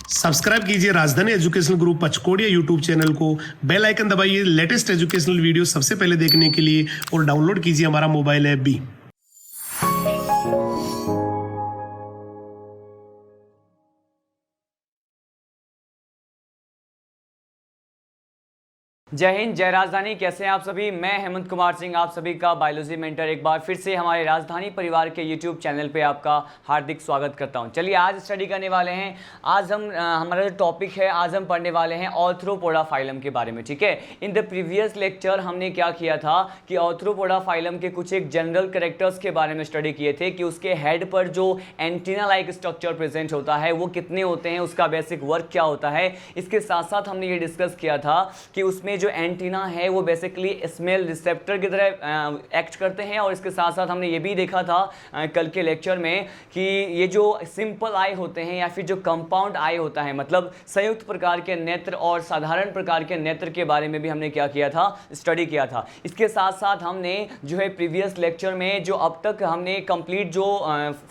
Subscribe कीजिए राजधानी educational group पचकोड़िया YouTube channel को, बेल आइकन दबाइए लेटेस्ट एजुकेशनल वीडियो सबसे पहले देखने के लिए और डाउनलोड कीजिए हमारा मोबाइल ऐप भी। जय हिंद, जय राजधानी। कैसे हैं आप सभी? मैं हेमंत कुमार सिंह, आप सभी का बायोलॉजी मेंटर, एक बार फिर से हमारे राजधानी परिवार के यूट्यूब चैनल पे आपका हार्दिक स्वागत करता हूं। चलिए आज स्टडी करने वाले हैं। आज हम हमारा जो टॉपिक है, आज हम पढ़ने वाले हैं आर्थ्रोपोडा फाइलम के बारे में। ठीक है, इन द प्रीवियस लेक्चर हमने क्या किया था कि आर्थ्रोपोडा फाइलम के कुछ एक जनरल कैरेक्टर्स के बारे में स्टडी किए थे कि उसके हेड पर जो एंटीना लाइक स्ट्रक्चर प्रेजेंट होता है वो कितने होते हैं, उसका बेसिक वर्क क्या होता है। इसके साथ साथ हमने ये डिस्कस किया था कि उसमें जो एंटीना है वो बेसिकली स्मेल रिसेप्टर की तरह एक्ट करते हैं। और इसके साथ साथ हमने ये भी देखा था कल के लेक्चर में कि ये जो सिंपल आई होते हैं या फिर जो कंपाउंड आई होता है, मतलब संयुक्त प्रकार के नेत्र और साधारण प्रकार के नेत्र के बारे में भी हमने क्या किया था, स्टडी किया था। इसके साथ साथ हमने जो है प्रीवियस लेक्चर में जो अब तक हमने कंप्लीट जो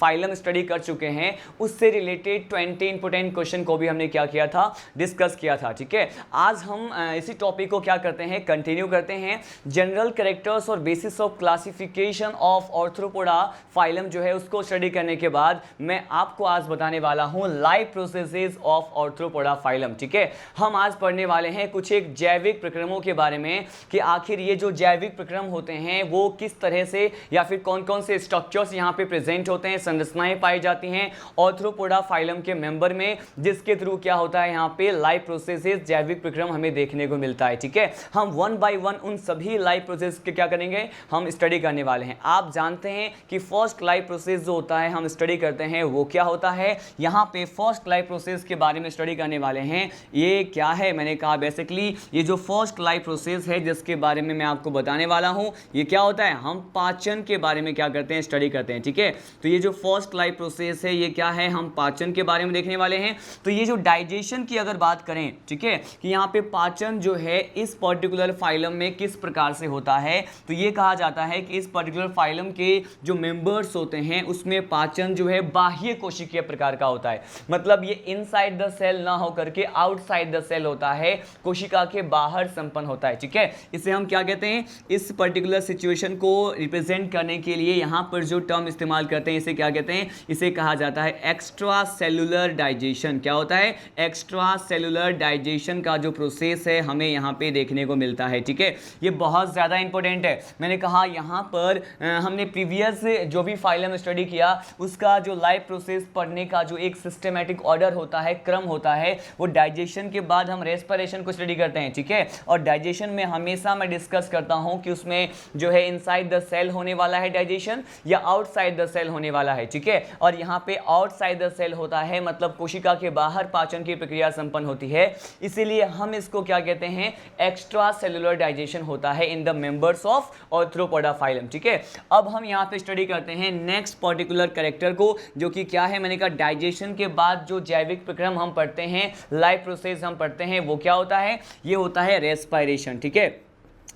फाइलम स्टडी कर चुके हैं उससे रिलेटेड 20 इंपोर्टेंट क्वेश्चन को भी हमने क्या किया था, डिस्कस किया था। ठीक है, आज हम इसी टॉपिक को क्या करते हैं, कंटिन्यू करते हैं। जनरल कैरेक्टर्स और basis of classification of arthropoda phylum जो है उसको स्टडी करने के बाद मैं आपको आज बताने वाला हूं life processes of arthropoda phylum. ठीक है, हम आज पढ़ने वाले हैं कुछ एक जैविक प्रक्रमों के बारे में कि आखिर ये जो जैविक प्रक्रम होते हैं वो किस तरह से या फिर कौन कौन से स्ट्रक्चर्स यहाँ पे प्रेजेंट होते हैं, संरचनाएं पाई जाती हैं आर्थ्रोपोडा फाइलम के मेंबर में, जिसके थ्रू क्या होता है यहाँ पे लाइफ प्रोसेसेस, जैविक प्रक्रम हमें देखने को मिलता है। ठीक है, हम वन बाय वन उन सभी लाइफ प्रोसेस के क्या करेंगे, हम स्टडी करने वाले हैं। आप जानते हैं कि फर्स्ट लाइफ प्रोसेस जो होता है हम स्टडी करते हैं वो क्या होता है। यहाँ पे फर्स्ट लाइफ प्रोसेस के बारे में स्टडी करने वाले हैं। ये क्या है, मैंने कहा बेसिकली ये जो फर्स्ट लाइफ प्रोसेस है जिसके बारे में मैं आपको बताने वाला हूँ, ये क्या होता है, हम पाचन के बारे में क्या करते हैं, स्टडी करते हैं। ठीक है, तो ये जो फर्स्ट लाइफ प्रोसेस है ये क्या है, हम पाचन के बारे में देखने वाले हैं। तो ये जो डाइजेशन की अगर बात करें, ठीक है, कि यहाँ पे पाचन जो है इस पर्टिकुलर फाइलम में किस प्रकार से होता है, तो ये कहा जाता है कि इस पर्टिकुलर फाइलम के जो मेंबर्स होते हैं उसमें पाचन जो है बाह्य कोशिकीय प्रकार का होता है। मतलब ये इनसाइड द सेल ना होकर के आउटसाइड द सेल होता है, कोशिका के बाहर संपन्न होता है। ठीक है, इसे हम क्या कहते हैं, इस पर्टिकुलर सिचुएशन को रिप्रेजेंट करने के लिए यहाँ पर जो टर्म इस्तेमाल करते हैं इसे क्या कहते हैं, इसे कहा जाता है एक्स्ट्रा सेलुलर डाइजेशन। क्या होता है, एक्स्ट्रा सेलुलर डाइजेशन का जो प्रोसेस है हमें यहाँ पे देखने को मिलता है। ठीक है, ये बहुत ज़्यादा इंपॉर्टेंट है। मैंने कहा यहाँ पर हमने प्रीवियस जो भी फाइलम स्टडी किया उसका जो लाइफ प्रोसेस पढ़ने का जो एक सिस्टमैटिक ऑर्डर होता है, क्रम होता है, वो डाइजेशन के बाद हम रेस्पिरेशन को स्टडी करते हैं। ठीक है, और डाइजेशन में हमेशा मैं डिस्कस करता हूँ कि उसमें जो है इनसाइड द सेल होने वाला है डाइजेशन या आउटसाइड द सेल होने वाला है। ठीक है, और यहाँ पे आउटसाइड द सेल होता है, मतलब कोशिका के बाहर पाचन की प्रक्रिया संपन्न होती है, इसीलिए हम इसको क्या कहते हैं, एक्स्ट्रा सेलुलर डाइजेशन होता है in the members of arthropoda phylum. ठीक है, अब हम यहाँ पे स्टडी करते हैं नेक्स्ट पर्टिकुलर कैरेक्टर को, जो कि क्या है, मैंने कहा डाइजेशन के बाद जो जैविक प्रक्रम हम पढ़ते हैं, लाइफ प्रोसेस हम पढ़ते हैं, वो क्या होता है, ये होता है रेस्पिरेशन। ठीक है,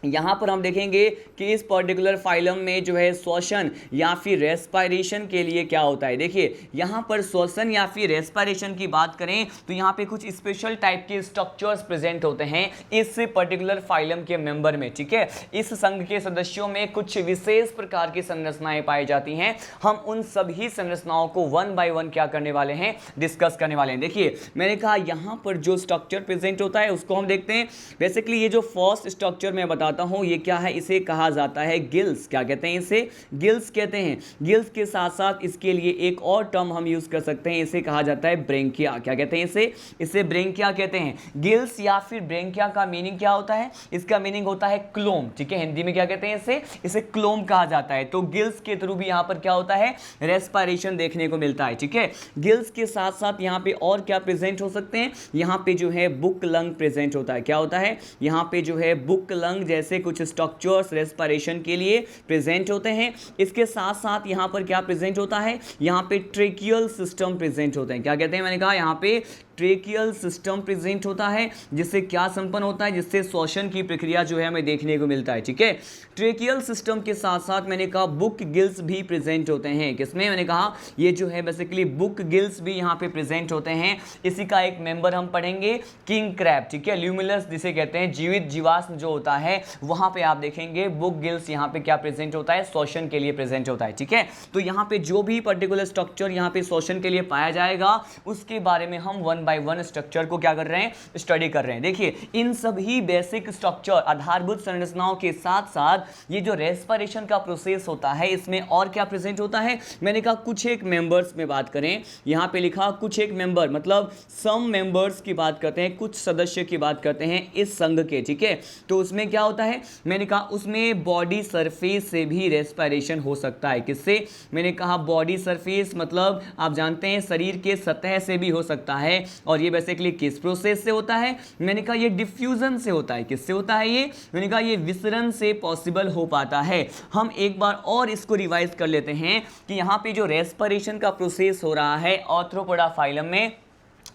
यहाँ पर हम देखेंगे कि इस पर्टिकुलर फाइलम में जो है श्वसन या फिर रेस्पिरेशन के लिए क्या होता है। देखिए यहाँ पर श्वसन या फिर रेस्पिरेशन की बात करें तो यहाँ पे कुछ स्पेशल टाइप के स्ट्रक्चर्स प्रेजेंट होते हैं इस पर्टिकुलर फाइलम के मेंबर में। ठीक है, इस संघ के सदस्यों में कुछ विशेष प्रकार की संरचनाएं पाई जाती हैं। हम उन सभी संरचनाओं को वन बाय वन क्या करने वाले हैं, डिस्कस करने वाले हैं। देखिए मैंने कहा यहाँ पर जो स्ट्रक्चर प्रेजेंट होता है उसको हम देखते हैं। बेसिकली ये जो फर्स्ट स्ट्रक्चर मैं बताता हूं ये क्या है, इसे कहा जाता है गिल्स। क्या कहते हैं, इसे गिल्स कहते हैं। गिल्स के साथ साथ इसके लिए एक और टर्म हम यूज कर सकते हैं, इसे कहा जाता है ब्रेंकिया। क्या कहते हैं, इसे ब्रेंकिया कहते हैं। गिल्स या फिर ब्रेंकिया का मीनिंग क्या होता है, इसका मीनिंग होता है क्लोम। ठीक है, हिंदी में क्या कहते हैं, इसे क्लोम कहा जाता है। तो गिल्स के थ्रू भी यहाँ पर क्या होता है, रेस्पिरेशन देखने को मिलता है। ठीक है, गिल्स के साथ साथ यहाँ पे और क्या प्रेजेंट हो सकते हैं, यहाँ पे जो है बुक लंग प्रेजेंट होता है। क्या होता है, यहाँ पे जो है बुक लंग ऐसे कुछ स्ट्रक्चर्स रेस्पिरेशन के लिए प्रेजेंट होते हैं। इसके साथ साथ यहाँ पर क्या प्रेजेंट होता है, यहाँ पे ट्रेकियल सिस्टम प्रेजेंट होते हैं। क्या कहते हैं, मैंने कहा यहाँ पे ट्रेकियल सिस्टम प्रेजेंट होता है, जिससे क्या संपन्न होता है, जिससे श्वसन की प्रक्रिया जो है हमें देखने को मिलता है। ठीक है, ट्रेकियल सिस्टम के साथ साथ मैंने कहा बुक गिल्स भी प्रेजेंट होते हैं। किसमें, मैंने कहा ये जो है बेसिकली बुक गिल्स भी यहाँ पे प्रेजेंट होते हैं। इसी का एक मेंबर हम पढ़ेंगे किंग क्रैब। ठीक है, ल्यूमिनस जिसे कहते हैं, जीवित जीवाश्म जो होता है, वहां पे आप देखेंगे बुक गिल्स यहाँ पे क्या प्रेजेंट होता है, श्वसन के लिए प्रेजेंट होता है। ठीक है, तो यहाँ पे जो भी पर्टिकुलर स्ट्रक्चर यहाँ पे श्वसन के लिए पाया जाएगा, उसके बारे में हम वन बाय वन स्ट्रक्चर को क्या कर रहे हैं, स्टडी कर रहे हैं। देखिए, इन सभी बेसिक स्ट्रक्चर आधारभूत संरचनाओं के साथ साथ ये जो रेस्पिरेशन का प्रोसेस होता है, इसमें और क्या प्रेजेंट होता है, मैंने कहा कुछ एक मेंबर्स में बात करें, यहाँ पे लिखा कुछ एक मेंबर, मतलब सम मेंबर्स की बात करते हैं, कुछ सदस्य की बात करते हैं इस संघ के। ठीक है, तो उसमें क्या होता है, मैंने कहा उसमें बॉडी सरफेस से भी रेस्पिरेशन हो सकता है। किससे, मैंने कहा बॉडी सरफेस, मतलब आप जानते हैं शरीर के सतह से भी हो सकता है। और ये बेसिकली किस प्रोसेस से होता है, मैंने कहा ये डिफ्यूजन से होता है। किससे होता है ये, मैंने कहा ये विसरण से पॉसिबल हो पाता है। हम एक बार और इसको रिवाइज कर लेते हैं कि यहाँ पे जो रेस्पिरेशन का प्रोसेस हो रहा है आर्थ्रोपोडा फाइलम में,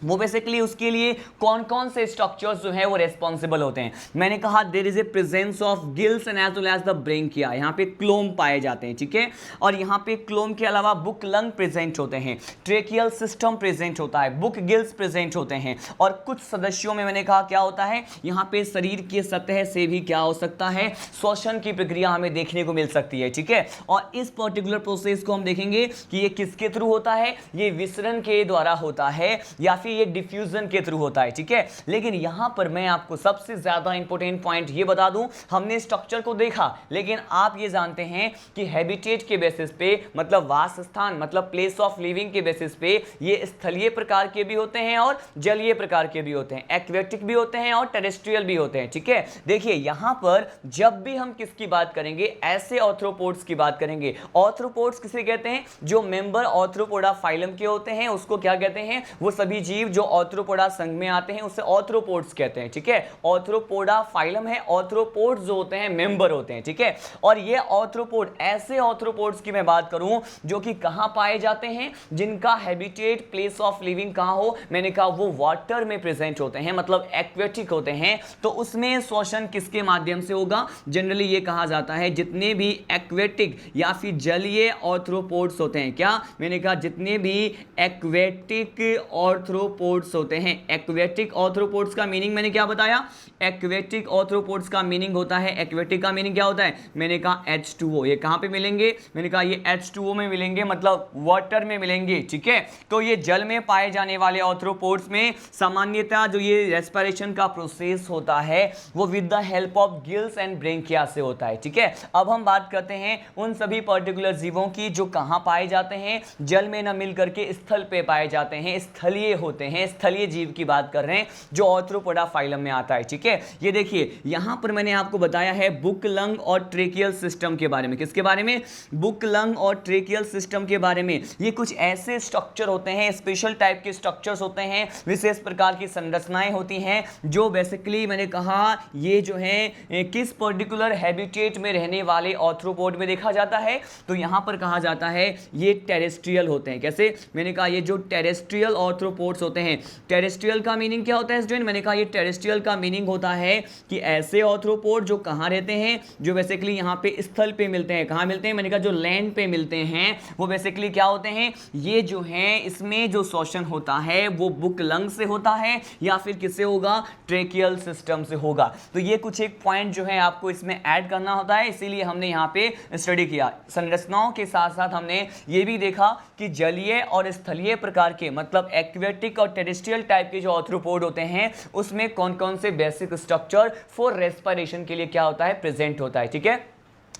वो बेसिकली उसके लिए कौन कौन से स्ट्रक्चर्स जो है वो रेस्पॉन्सिबल होते हैं। मैंने कहा there is a presence of gills and as well as the branchia, यहाँ पे क्लोम पाए जाते हैं। ठीक है, और यहाँ पे क्लोम के अलावा बुक लंग प्रेजेंट होते हैं, ट्रेकियल सिस्टम प्रेजेंट होता है, बुक गिल्स प्रेजेंट होते हैं, और कुछ सदस्यों में मैंने कहा क्या होता है, यहाँ पे शरीर के सतह से भी क्या हो सकता है, श्वसन की प्रक्रिया हमें देखने को मिल सकती है। ठीक है, और इस पर्टिकुलर प्रोसेस को हम देखेंगे कि ये किसके थ्रू होता है, ये विसरण के द्वारा होता है या फिर ये डिफ्यूजन के थ्रू होता है। ठीक है, लेकिन यहां पर मैं आपको सबसे ज्यादा इंपॉर्टेंट पॉइंट ये बता दूं, हमने स्ट्रक्चर को देखा, लेकिन आप ये जानते हैं कि हैबिटेट के बेसिस पे, मतलब वास स्थान, मतलब प्लेस ऑफ लिविंग के बेसिस पे, ये स्थलीय प्रकार के भी होते हैं और जलीय प्रकार के भी होते हैं, एक्वेटिक भी होते हैं और टेरेस्ट्रियल भी होते हैं। ठीक है, देखिए यहां पर जब भी हम किसकी बात करेंगे, ऐसे ऑर्थ्रोपोड्स की बात करेंगे। ऑर्थ्रोपोड्स किसे कहते हैं, जो मेंबर ऑर्थ्रोपोडा फाइलम के होते हैं उसको क्या कहते हैं, वो सभी जीव जो ऑर्थ्रोपोडा संघ में आते हैं उसे ऑर्थ्रोपोड्स कहते हैं। ठीक है, ऑर्थ्रोपोडा फाइलम है, ऑर्थ्रोपोड्स जो होते हैं मेंबर होते हैं। ठीक है, और ये ऑर्थ्रोपोड, ऐसे ऑर्थ्रोपोड्स की मैं बात करूं जो कि कहां पाए जाते हैं, जिनका हैबिटेट प्लेस ऑफ लिविंग कहां हो, मैंने कहा वो वाटर में प्रेजेंट होते हैं, मतलब एक्वेटिक होते हैं। तो उसमें श्वसन किसके माध्यम से होगा, जनरली ये कहा जाता है जितने भी एक्वेटिक या फिर जलीय ऑर्थ्रोपोड्स होते हैं, क्या मैंने कहा जितने भी एक्वेटिक ऑर्थ्रोपोड्स होते हैं, एक्वेटिक ऑर्थ्रोपोड्स का मीनिंग मैंने क्या बताया, एक्वेटिक ऑर्थ्रोपोड्स का मीनिंग होता है, एक्वेटिक का मीनिंग क्या होता है, मैंने कहा H2O। ये कहां पे मिलेंगे, मैंने कहा ये H2O में मिलेंगे, मतलब वाटर में मिलेंगे। ठीक है, तो ये जल में पाए जाने वाले ऑर्थ्रोपोड्स में सामान्यतः जो ये रेस्पिरेशन का प्रोसेस होता है वो with the help of gills and branchia से होता है। ठीक है, अब हम बात करते हैं उन सभी पर्टिकुलर जीवों की जो कहां पाए जाते हैं, जल में न मिल करके स्थल पे पाए जाते हैं, स्थलीय होते हैं, स्थलीय जीव की बात कर रहे हैं जो ऑर्थ्रोपोडा फाइलम में आता है। ठीक है, ये देखिए यहां पर मैंने आपको बताया है बुक लंग और ट्रेकियल सिस्टम के बारे में। किसके बारे में, बुक लंग और ट्रेकियल सिस्टम के बारे में। ये कुछ ऐसे स्ट्रक्चर होते हैं, स्पेशल टाइप के स्ट्रक्चर्स होते हैं, विशेष प्रकार की संरचनाएं होती हैं जो बेसिकली मैंने कहा ये जो है किस पर्टिकुलर हैबिटेट में रहने वाले ऑर्थ्रोपोड में देखा जाता है, तो यहां पर कहा जाता है ये टेरेस्ट्रियल होते हैं। कैसे, मैंने कहा ये जो टेरेस्ट्रियल ऑर्थ्रोपोड्स होते हैं, टेरेस्ट्रियल का मीनिंग क्या होता है स्टूडेंट, मैंने कहा ये टेरेस्ट्रियल का मीनिंग होता है कि ऐसे ऑर्थ्रोपोड जो कहां रहते हैं, जो बेसिकली यहां पे स्थल पे मिलते हैं। कहां मिलते हैं, मैंने कहा जो लैंड पे मिलते हैं, वो बेसिकली क्या होते हैं, ये जो है इसमें जो श्वसन होता है वो बुक लंग से होता है या फिर किससे होगा, ट्रेकियल सिस्टम से होगा। तो ये कुछ एक पॉइंट जो है आपको इसमें ऐड करना होता है, इसीलिए हमने यहाँ पे स्टडी किया। संरचनाओं के साथ साथ हमने ये भी देखा कि जलीय और स्थलीय प्रकार के, मतलब एक्वेटिक और टेरेस्ट्रियल टाइप के जो ऑर्थ्रोपोड होते हैं उसमें कौन कौन से बेसिक स्ट्रक्चर फॉर रेस्पिरेशन के लिए क्या होता है, प्रेजेंट होता है। ठीक है,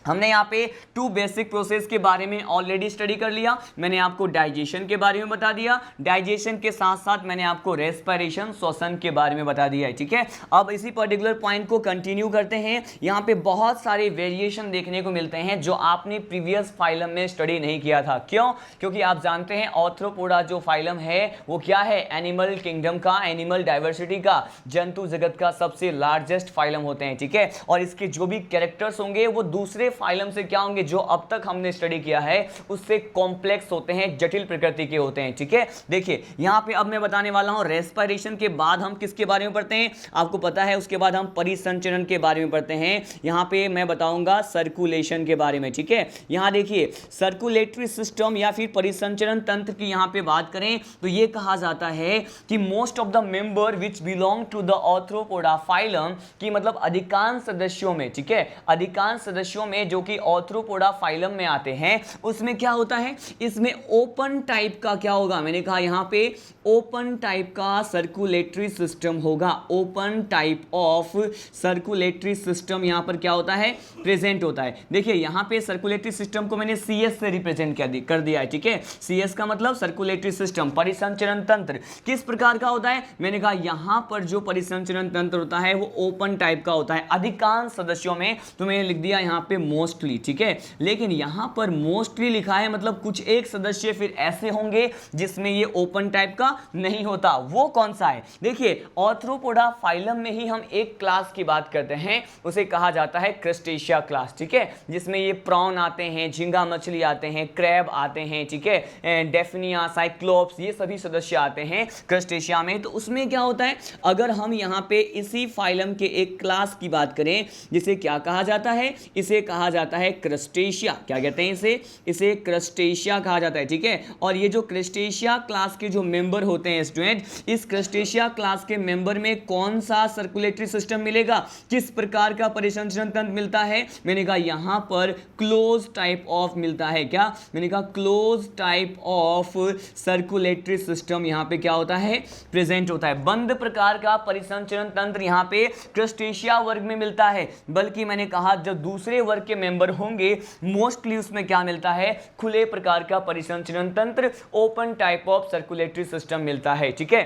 हमने यहाँ पे 2 बेसिक प्रोसेस के बारे में ऑलरेडी स्टडी कर लिया। मैंने आपको डाइजेशन के बारे में बता दिया, डाइजेशन के साथ साथ मैंने आपको रेस्पिरेशन श्वसन के बारे में बता दिया है, ठीक है। अब इसी पर्टिकुलर पॉइंट को कंटिन्यू करते हैं। यहाँ पे बहुत सारे वेरिएशन देखने को मिलते हैं जो आपने प्रीवियस फाइलम में स्टडी नहीं किया था। क्यों? क्योंकि आप जानते हैं आर्थ्रोपोडा जो फाइलम है वो क्या है, एनिमल किंगडम का, एनिमल डाइवर्सिटी का, जंतु जगत का सबसे लार्जेस्ट फाइलम होते हैं, ठीक है। और इसके जो भी कैरेक्टर्स होंगे वो दूसरे फाइलम से क्या होंगे, जो अब तक हमने स्टडी किया है उससे कॉम्प्लेक्स होते हैं, जटिल प्रकृति के होते हैं, ठीक है। देखिए यहां पे अब मैं बताने वाला हूं रेस्पिरेशन के बाद हम किसके बारे में पढ़ते हैं, आपको पता है। उसके बाद हम परिसंचरण के बारे में पढ़ते हैं। यहां पे मैं बताऊंगा सर्कुलेशन के बारे में, ठीक है। यहां देखिए सर्कुलेटरी सिस्टम या फिर परिसंचरण तंत्र की यहां पे बात करें तो यह कहा जाता है कि most of the member which belong to the Arthropoda phylum, की मतलब अधिकांश सदस्यों में, ठीक है, अधिकांश सदस्यों में जो कि आर्थ्रोपोडा फाइलम में आते हैं उसमें क्या होता है, इसमें ओपन टाइप का क्या होगा, मैंने कहा यहां पे ओपन टाइप का सर्कुलेटरी सिस्टम होगा। Open type of circulatory system यहां पर क्या होता है, प्रेजेंट होता है। देखिए यहां पे सर्कुलेटरी सिस्टम को मैंने सीएस से रिप्रेजेंट कर दिया है, ठीक है। सीएस का मतलब सर्कुलेटरी सिस्टम, परिसंचरण तंत्र किस प्रकार का होता है, मैंने कहा यहां पर जो परिसंचरण तंत्र होता है वो ओपन टाइप का होता है अधिकांश सदस्यों में। तो मैंने लिख दिया यहां पे मोस्टली, ठीक है। लेकिन यहां पर मोस्टली लिखा है मतलब कुछ एक सदस्य फिर ऐसे होंगे जिसमें ये ओपन टाइप का नहीं होता। वो कौन सा है, देखिए आर्थ्रोपोडा फाइलम में ही हम एक क्लास की बात करते हैं, उसे कहा जाता है क्रस्टेशिया क्लास, ठीक है, जिसमें ये प्रॉन आते हैं, झींगा मछली आते हैं, क्रैब आते हैं, ठीक है, डेफनिया, साइक्लोप्स, ये सभी सदस्य आते हैं क्रस्टेशिया में। तो उसमें क्या होता है, अगर हम यहां पे इसी फाइलम के एक क्लास की बात करें जिसे क्या कहा जाता है, इसे कहा जाता है क्रस्टेशिया। क्या कहते हैं इसे क्रस्टेशिया कहा जाता है, ठीक है। और ये जो क्रस्टेशिया क्लास के जो मेंबर होते हैं स्टूडेंट, इस क्रस्टेशिया क्लास के मेंबर में कौन सा सर्कुलेटरी सिस्टम मिलेगा, किस प्रकार का परिसंचरण तंत्र मिलता है, मैंने कहा यहां पर क्लोज टाइप ऑफ मिलता है। क्या, मैंने कहा close type of circulatory system यहां पे क्या होता है, प्रेजेंट होता है। बंद प्रकार का परिसंचरण तंत्र यहां पे क्रस्टेशिया वर्ग में मिलता है, बल्कि मैंने कहा जो दूसरे वर्ग के मेंबर होंगे मोस्टली उसमें क्या मिलता है, खुले प्रकार का परिसंचरण तंत्र, open type of circulatory system मिलता है, ठीक है।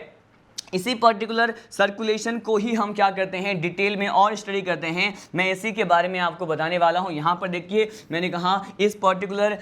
इसी पर्टिकुलर सर्कुलेशन को ही हम क्या करते हैं, डिटेल में और स्टडी करते हैं। मैं इसी के बारे में आपको बताने वाला हूं। यहां पर देखिए मैंने कहा इस पर्टिकुलर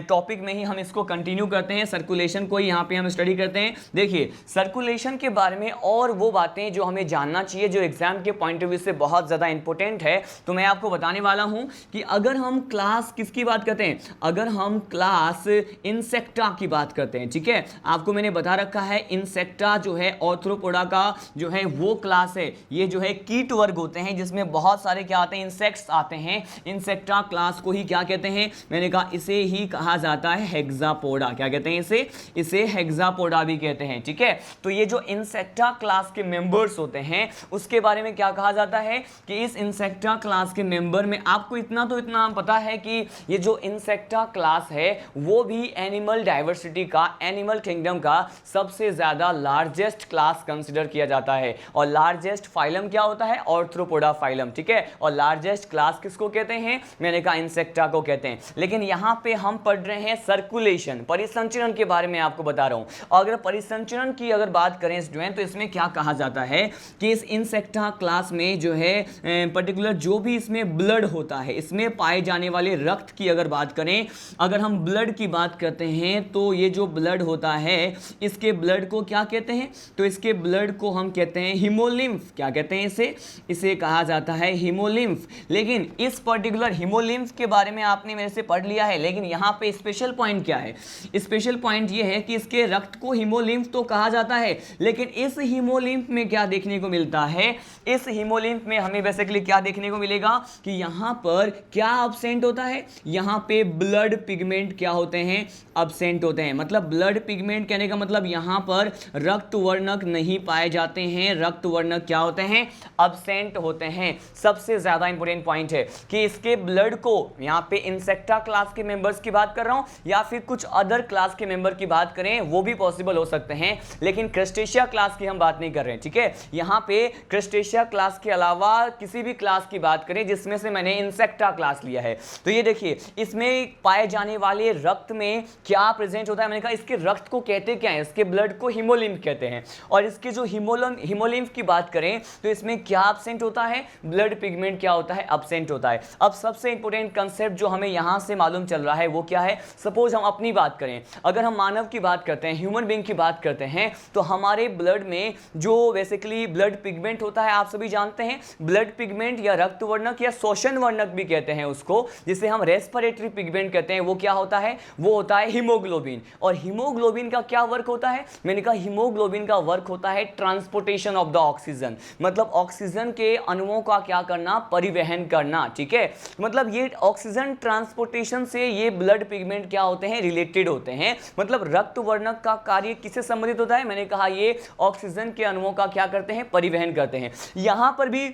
टॉपिक में ही हम इसको कंटिन्यू करते हैं, सर्कुलेशन को ही यहां पे हम स्टडी करते हैं। देखिए सर्कुलेशन के बारे में और वो बातें जो हमें जानना चाहिए, जो एग्जाम के पॉइंट ऑफ व्यू से बहुत ज़्यादा इंपॉर्टेंट है, तो मैं आपको बताने वाला हूँ कि अगर हम क्लास किसकी बात करते हैं, अगर हम क्लास इंसेक्टा की बात करते हैं, ठीक है, आपको मैंने बता रखा है इंसेक्टा जो है आर्थ्रोपोडा का जो है वो क्लास है। ये जो है कीट वर्ग होते हैं जिसमें बहुत सारे क्या आते हैं, इंसेक्ट्स आते हैं। इंसेक्टा क्लास को ही क्या कहते हैं, मैंने कहा इसे ही कहा जाता है हेक्सापोडा। क्या कहते हैं इसे हेक्सापोडा भी कहते हैं, ठीक है। तो ये जो इंसेक्टा क्लास के मेंबर्स होते हैं उसके बारे में क्या कहा जाता है कि इस इंसेक्टा क्लास के मेंबर में आपको इतना पता है कि ये जो इंसेक्टा क्लास है वो भी एनिमल डाइवर्सिटी का, एनिमल किंगडम का सबसे ज्यादा लार्जेस्ट क्लास कंसीडर किया जाता है। और लार्जेस्ट फाइलम क्या होता है, आर्थ्रोपोडा फाइलम, ठीक है। और लार्जेस्ट क्लास किसको कहते हैं, मैंने कहा इंसेक्टा को कहते हैं। लेकिन यहां पे हम पढ़ रहे हैं सर्कुलेशन, परिसंचरण के बारे में आपको बता रहा हूं। अगर परिसंचरण की अगर बात करें स्टूडेंट तो इसमें क्या कहा जाता है कि इस इंसेक्टा क्लास में जो है पर्टिकुलर जो भी इसमें ब्लड होता है, इसमें पाए जाने वाले रक्त की अगर बात करें, अगर हम ब्लड की बात करते हैं तो ये जो ब्लड होता है इसके ब्लड को क्या कहते हैं, तो इसके ब्लड को हम कहते हैं हीमोलिम्फ। क्या कहते हैं इसे कहा जाता है हीमोलिम्फ। लेकिन इस पर्टिकुलर हीमोलिम्फ के बारे में आपने मेरे से पढ़ लिया है, लेकिन यहां पे स्पेशल पॉइंट क्या है, स्पेशल पॉइंट ये है कि इसके रक्त को हीमोलिम्फ तो कहा जाता है, लेकिन इस हीमोलिम्फ में क्या देखने को मिलता है, इस हीमोलिम्फ में हमें बेसिकली क्या देखने को मिलेगा कि यहां पर क्या अब्सेंट होता है, यहां पे ब्लड पिगमेंट क्या होते हैं, अब्सेंट होते हैं। मतलब ब्लड पिगमेंट कहने का मतलब यहां पर रक्त वर्णक नहीं पाए जाते हैं, रक्त वर्णक क्या होते हैं, अब्सेंट होते हैं। सबसे ज्यादा इंपॉर्टेंट पॉइंट है कि इसके ब्लड को, यहां पे इंसेक्टा क्लास के मेंबर्स की बात कर रहा हूं या फिर कुछ अदर क्लास के मेंबर की बात करें वो भी पॉसिबल हो सकते हैं, लेकिन क्रस्टेशिया क्लास की हम बात नहीं कर रहे हैं, ठीक है। यहां पे क्रस्टेशिया क्लास के अलावा किसी भी क्लास की बात करें जिसमें से मैंने इंसेक्टा क्लास लिया है, तो ये देखिए इसमें पाए जाने वाले रक्त में क्या प्रेजेंट होता है। मैंने कहा इसके रक्त को कहते क्या है, इसके ब्लड को हीमोलिम्फ कहते हैं, और इसके जो हीमोलिम्फ की बात करें तो इसमें क्या एब्सेंट होता है, ब्लड पिगमेंट क्या होता है, एब्सेंट होता है। अब सबसे इंपॉर्टेंट कंसेप्ट जो हमें यहां से मालूम चल रहा है वो क्या है, सपोज हम अपनी बात करें, अगर हम मानव की बात करते हैं, ह्यूमन बीइंग की बात करते हैं, तो हमारे ब्लड में जो बेसिकली ब्लड पिगमेंट होता है, आप सभी जानते हैं ब्लड पिगमेंट या रक्त वर्णक या शोषण वर्णक भी कहते हैं उसको, जिसे हम रेस्पिरेटरी पिगमेंट कहते हैं, वो क्या होता है, वो होता है हीमोग्लोबिन। और हीमोग्लोबिन का क्या वर्क होता है, मैंने कहा हीमोग्लोबिन का वर्क होता है ट्रांसपोर्टेशन ऑफ द ऑक्सीजन, मतलब ऑक्सीजन के अणुओं का क्या करना, परिवहन करना, ठीक है। मतलब ये ऑक्सीजन ट्रांसपोर्टेशन से ये ब्लड पिगमेंट क्या होते हैं, रिलेटेड होते हैं। मतलब रक्त वर्णक का कार्य किससे संबंधित होता है, मैंने कहा ये ऑक्सीजन के अणुओं का क्या करते हैं, परिवहन करते हैं। यहां पर भी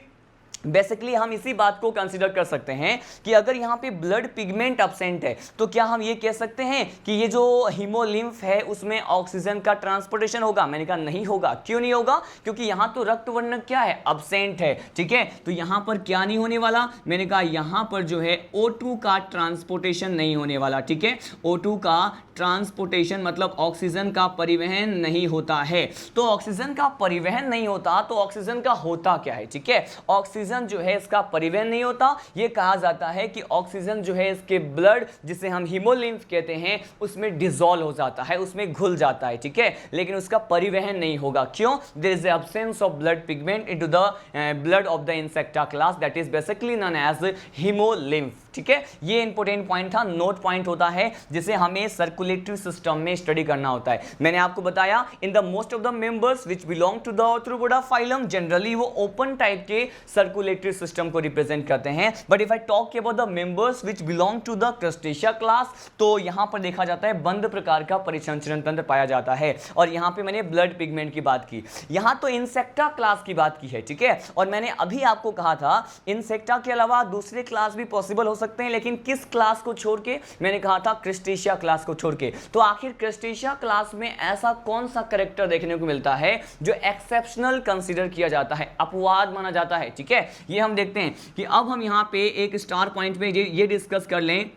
बेसिकली हम इसी बात को कंसीडर कर सकते हैं कि अगर यहाँ पे ब्लड पिगमेंट एब्सेंट है तो क्या हम ये कह सकते हैं कि ये जो हीमोलिम्फ है उसमें ऑक्सीजन का ट्रांसपोर्टेशन होगा, मैंने कहा नहीं होगा। क्यों नहीं होगा, क्योंकि यहाँ तो रक्त वर्णक क्या है, एब्सेंट है, ठीक है। तो यहाँ पर क्या नहीं होने वाला, मैंने कहा यहाँ पर जो है O2 का ट्रांसपोर्टेशन नहीं होने वाला, ठीक है। O2 का ट्रांसपोर्टेशन मतलब ऑक्सीजन का परिवहन नहीं होता है। तो ऑक्सीजन का परिवहन नहीं होता तो ऑक्सीजन का होता क्या है, ठीक है। ऑक्सीजन जो है इसका परिवहन नहीं होता, ये कहा जाता है कि ऑक्सीजन जो है इसके ब्लड, जिसे हम हीमोलिम्फ कहते हैं, उसमें डिसॉल्व हो जाता है, उसमें घुल जाता है, ठीक है, लेकिन उसका परिवहन नहीं होगा। क्यों, there is absence of blood pigment into the blood of the Insecta class, that is basically known as haemolymph, ठीक है। ये इंपॉर्टेंट पॉइंट था, नोट पॉइंट होता है जिसे हमें सर्कुलेटरी सिस्टम में स्टडी करना होता है। मैंने आपको बताया in the most of the members which belong to the Arthropoda phylum, generally वो ओपन टाइप के सर्कुलेटरी सिस्टम को रिप्रेजेंट करते हैं। But if I talk about the members which belong to the Crustacea class, तो यहां पर देखा जाता है बंद प्रकार का परिसंचरण तंत्र पाया जाता है। और यहां पे मैंने ब्लड पिगमेंट की बात की, यहां तो इंसेक्टा क्लास की बात की है, ठीक है। और मैंने अभी आपको कहा था इंसेक्टा के अलावा दूसरे क्लास भी पॉसिबल हो सकते हैं, लेकिन किस क्लास को छोड़ के, मैंने कहा था क्रस्टेशिया क्लास को छोड़ के। तो आखिर क्रस्टेशिया क्लास में ऐसा कौन सा कैरेक्टर देखने को मिलता है जो एक्सेप्शनल कंसीडर किया जाता है, अपवाद माना जाता है, ठीक है। ये हम देखते हैं कि अब हम यहां पे एक स्टार पॉइंट में ये डिस्कस कर लें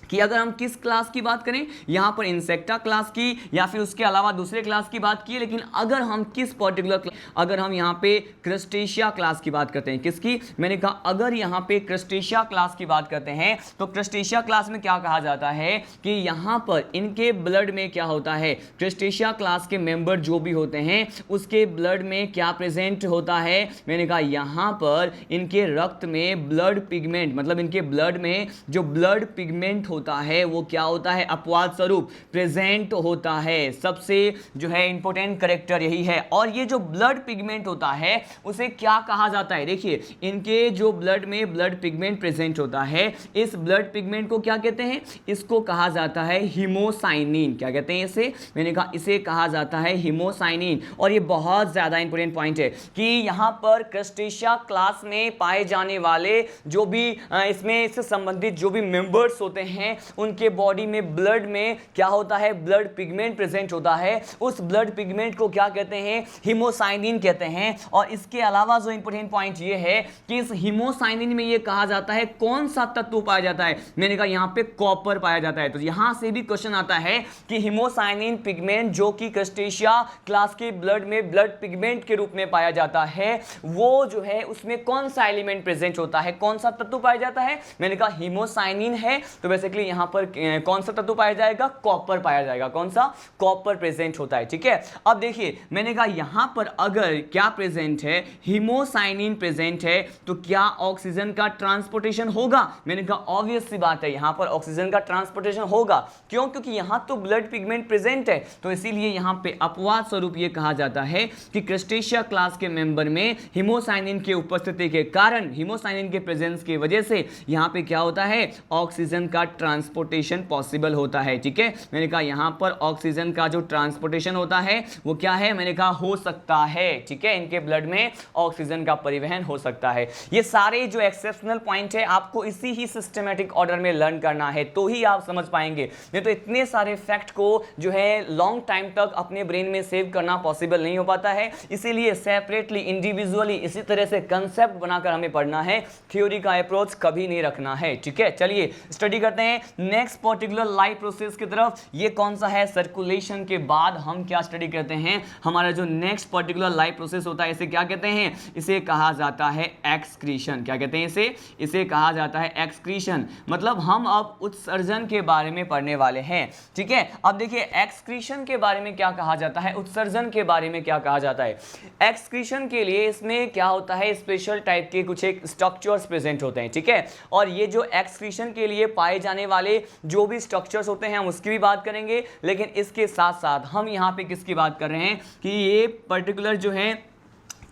कि अगर हम किस क्लास की बात करें, यहां पर इंसेक्टा क्लास की या फिर उसके अलावा दूसरे क्लास की बात की, लेकिन अगर हम किस पर्टिकुलर, अगर हम यहां पे क्रस्टेशिया क्लास की बात करते हैं, किसकी, मैंने कहा अगर यहां पे क्रस्टेशिया क्लास की बात करते हैं तो क्रस्टेशिया क्लास में क्या कहा जाता है कि यहां पर इनके ब्लड में क्या होता है, क्रस्टेशिया क्लास के मेंबर जो भी होते हैं उसके ब्लड में क्या प्रेजेंट होता है, मैंने कहा यहां पर इनके रक्त में ब्लड पिगमेंट, मतलब इनके ब्लड में जो ब्लड पिगमेंट होता है वो क्या होता है, अपवाद स्वरूप प्रेजेंट होता है। सबसे जो है इंपॉर्टेंट कैरेक्टर यही है। और ये जो ब्लड पिगमेंट होता है उसे क्या कहा जाता है, देखिए इनके जो ब्लड में ब्लड पिगमेंट प्रेजेंट होता है, इस ब्लड पिगमेंट को क्या कहते हैं, इसको कहा जाता है हीमोसाइनिन। क्या कहते हैं इसे, मैंने कहा इसे कहा जाता है हीमोसाइनिन। और ये बहुत ज्यादा इंपॉर्टेंट पॉइंट है कि यहां पर क्रस्टेशिया क्लास में पाए जाने वाले जो भी इसमें इससे संबंधित जो भी मेंबर्स होते हैं उनके बॉडी में ब्लड में क्या होता है, ब्लड पिगमेंट प्रेजेंट होता है। उस ब्लड पिगमेंट को क्या कहते हैं, हीमोसाइनिन कहते हैं। और इसके अलावा जो इंपॉर्टेंट पॉइंट ये है कि इस हीमोसाइनिन में ये कहा जाता है कौन सा तत्व पाया जाता है, मैंने कहा यहां पे कॉपर पाया जाता है। तो यहां से भी क्वेश्चन आता है कि हीमोसाइनिन पिगमेंट जो कि क्रस्टेशिया क्लास के ब्लड में ब्लड पिगमेंट के रूप में पाया जाता है, वो जो है उसमें कौन सा एलिमेंट प्रेजेंट होता है, कौन सा तत्व पाया जाता है, मैंने कहा हीमोसाइनिन है। तो बेसिकली यहां पर कौन सा तत्व पाया जाएगा, कॉपर पाया जाएगा। कौन सा, कॉपर प्रेजेंट होता है, ठीक है। अब देखिए मैंने कहा यहां पर अगर क्या प्रेजेंट है, हीमोसाइनिन प्रेजेंट है, तो क्या ऑक्सीजन का ट्रांसपोर्टेशन होगा, मैंने कहा ऑब्वियस सी बात है यहां पर ऑक्सीजन का ट्रांसपोर्टेशन होगा। क्यों, क्योंकि यहां तो ब्लड पिगमेंट प्रेजेंट है। तो इसीलिए यहां पे अपवाद स्वरूप यह कहा जाता है कि क्रस्टेशिया क्लास के मेंबर में हीमोसाइनिन की उपस्थिति के कारण, हीमोसाइनिन के प्रेजेंस की वजह से यहां पे क्या होता है, ऑक्सीजन का ट्रांसपोर्टेशन पॉसिबल होता है। ठीक है, मैंने कहा यहाँ पर ऑक्सीजन का जो ट्रांसपोर्टेशन होता है वो क्या है, मैंने कहा हो सकता है। ठीक है, इनके ब्लड में ऑक्सीजन का परिवहन हो सकता है। ये सारे जो एक्सेप्शनल पॉइंट है आपको इसी ही सिस्टमैटिक ऑर्डर में लर्न करना है तो ही आप समझ पाएंगे, नहीं तो इतने सारे फैक्ट को जो है लॉन्ग टाइम तक अपने ब्रेन में सेव करना पॉसिबल नहीं हो पाता है। इसीलिए सेपरेटली इंडिविजुअली इसी तरह से कंसेप्ट बनाकर हमें पढ़ना है, थ्योरी का अप्रोच कभी नहीं रखना है। ठीक है, चलिए स्टडी करते हैं नेक्स्ट पर्टिकुलर लाइफ प्रोसेस की तरफ। ये कौन सा है, सर्कुलेशन के बाद हम क्या स्टडी करते हैं, हमारा जो नेक्स्ट पर्टिकुलर लाइफ प्रोसेस होता है इसे क्या कहते हैं, इसे कहा जाता है एक्सक्रीशन। क्या कहते हैं इसे कहा जाता है एक्सक्रीशन। मतलब हम अब उत्सर्जन के बारे में पढ़ने वाले हैं। ठीक है, अब देखिए एक्सक्रीशन के बारे में क्या कहा जाता है, उत्सर्जन के बारे में क्या कहा जाता है। एक्सक्रीशन के लिए इसमें क्या होता है, स्पेशल टाइप के कुछ एक स्ट्रक्चर्स प्रेजेंट होते हैं। ठीक है, और ये जो एक्सक्रीशन के लिए पाए जाने वाले जो भी स्ट्रक्चर्स होते हैं हम उसकी भी बात करेंगे, लेकिन इसके साथ साथ हम यहाँ पे किसकी बात कर रहे हैं कि ये पर्टिकुलर जो है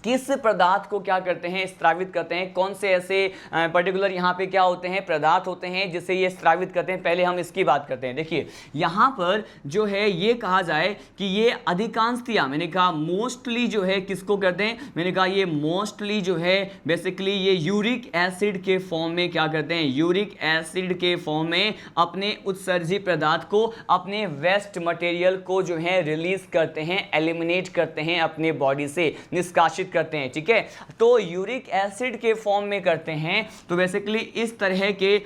किस पदार्थ को क्या करते हैं, स्रावित करते हैं, कौन से ऐसे पर्टिकुलर यहाँ पे क्या होते हैं, पदार्थ होते हैं जिससे ये स्रावित करते हैं। पहले हम इसकी बात करते हैं। देखिए यहाँ पर जो है ये कहा जाए कि ये अधिकांशतया, मैंने कहा मोस्टली जो है किसको करते हैं, मैंने कहा ये मोस्टली जो है बेसिकली ये यूरिक एसिड के फॉर्म में क्या करते हैं, यूरिक एसिड के फॉर्म में अपने उत्सर्जित पदार्थ को, अपने वेस्ट मटेरियल को जो है रिलीज करते हैं, एलिमिनेट करते हैं, अपने बॉडी से निष्कासित करते हैं। ठीक है, तो यूरिक एसिड के फॉर्म में करते हैं। तो बेसिकली इस तरह के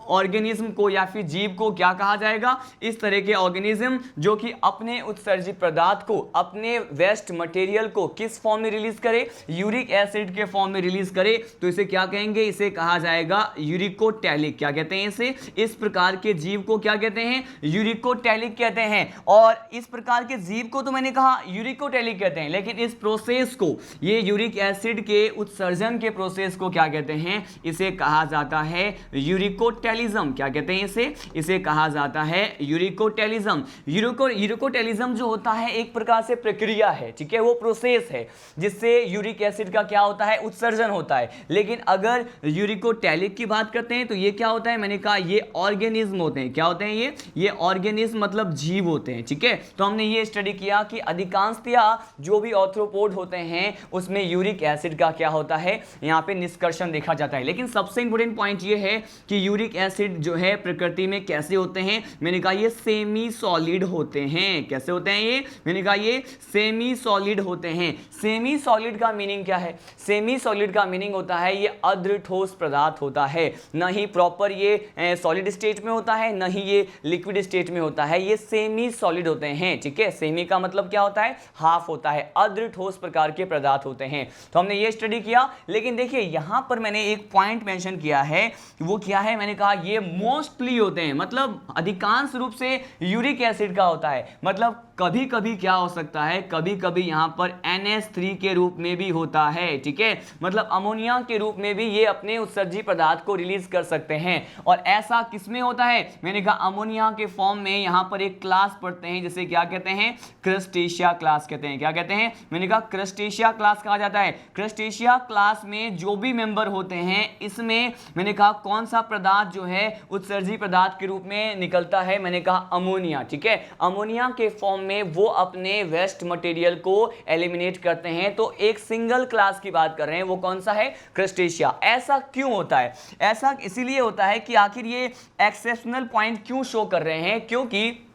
ऑर्गेनिज्म को या फिर जीव को क्या कहा जाएगा, इस तरह के ऑर्गेनिज्म जो कि अपने उत्सर्जित पदार्थ को, अपने वेस्ट मटेरियल को किस फॉर्म में रिलीज करे, यूरिक एसिड के फॉर्म में रिलीज करे, तो इसे क्या कहेंगे, इसे कहा जाएगा यूरिकोटैलिक। क्या कहते हैं इसे, इस प्रकार के जीव को क्या कहते हैं, यूरिकोटैलिक कहते हैं। और इस प्रकार के जीव को तो मैंने कहा यूरिकोटैलिक कहते हैं, लेकिन इस प्रोसेस को, ये यूरिक एसिड के उत्सर्जन के प्रोसेस को क्या कहते हैं, इसे कहा जाता है यूरिकोटैलिक। क्या कहते हैं इसे कहा जाता है यूरिकोटैलिज्म। यूरिकोटैलिज्म जो होता है एक प्रकार से प्रक्रिया है। ठीक है, वो प्रोसेस है जिससे यूरिक एसिड का क्या होता है, उत्सर्जन होता है। लेकिन अगर यूरिकोटैलिक की बात करते हैं तो ये क्या होता है, मैंने कहा ये ऑर्गेनिज्म होते हैं। क्या होते हैं ये ऑर्गेनिज्म मतलब जीव होते हैं। ठीक है, तो हमने ये स्टडी किया कि अधिकांशतया जो भी ऑर्थ्रोपोड होते हैं उसमें यूरिक एसिड का क्या होता है, यहाँ पे निष्कर्षण देखा जाता है। लेकिन सबसे इंपॉर्टेंट पॉइंट ये है कि यूरिक एसिड जो है प्रकृति में कैसे होते हैं, मैंने कहा ये सेमी सॉलिड होते हैं। कैसे होते हैं ये, मैंने कहा ये सेमी सॉलिड होते हैं। सेमी सॉलिड का मीनिंग क्या है, सेमी सॉलिड का मीनिंग होता है ये अर्ध ठोस पदार्थ होता है, न ही प्रॉपर ये सॉलिड स्टेट में होता है, न ही ये लिक्विड स्टेट में होता है, ये सेमी सॉलिड होते हैं। ठीक है, सेमी का मतलब क्या होता है, हाफ होता है, अर्ध ठोस प्रकार के पदार्थ होते हैं। तो हमने ये स्टडी किया। लेकिन देखिए यहां पर मैंने एक पॉइंट मेंशन किया है, वो क्या है, मैंने कहा ये मोस्टली होते हैं, मतलब अधिकांश रूप से यूरिक एसिड का होता है। मतलब कभी कभी क्या हो सकता है, कभी कभी यहां पर NH3 के रूप में भी होता है। ठीक है, मतलब अमोनिया के रूप में भी ये अपने उत्सर्जित पदार्थ को रिलीज कर सकते हैं। और ऐसा किसमें होता है, मैंने कहा अमोनिया के फॉर्म में यहां पर एक क्लास पढ़ते हैं जिसे क्या कहते हैं, क्रस्टेशिया क्लास कहते हैं। क्या कहते हैं, मैंने कहा क्रस्टेशिया क्लास कहा जाता है। क्रस्टेशिया क्लास में जो भी मेंबर होते हैं, इसमें मैंने कहा कौन सा पदार्थ जो है उत्सर्जित पदार्थ के रूप में निकलता है, मैंने कहा अमोनिया। ठीक है, अमोनिया के फॉर्म में वो अपने वेस्ट मटेरियल को एलिमिनेट करते हैं। तो एक सिंगल क्लास की बात कर रहे हैं, वो कौन सा है, क्रस्टेशिया। ऐसा क्यों होता है, ऐसा इसीलिए होता है कि आखिर ये एक्सेप्शनल पॉइंट क्यों शो कर रहे हैं, क्योंकि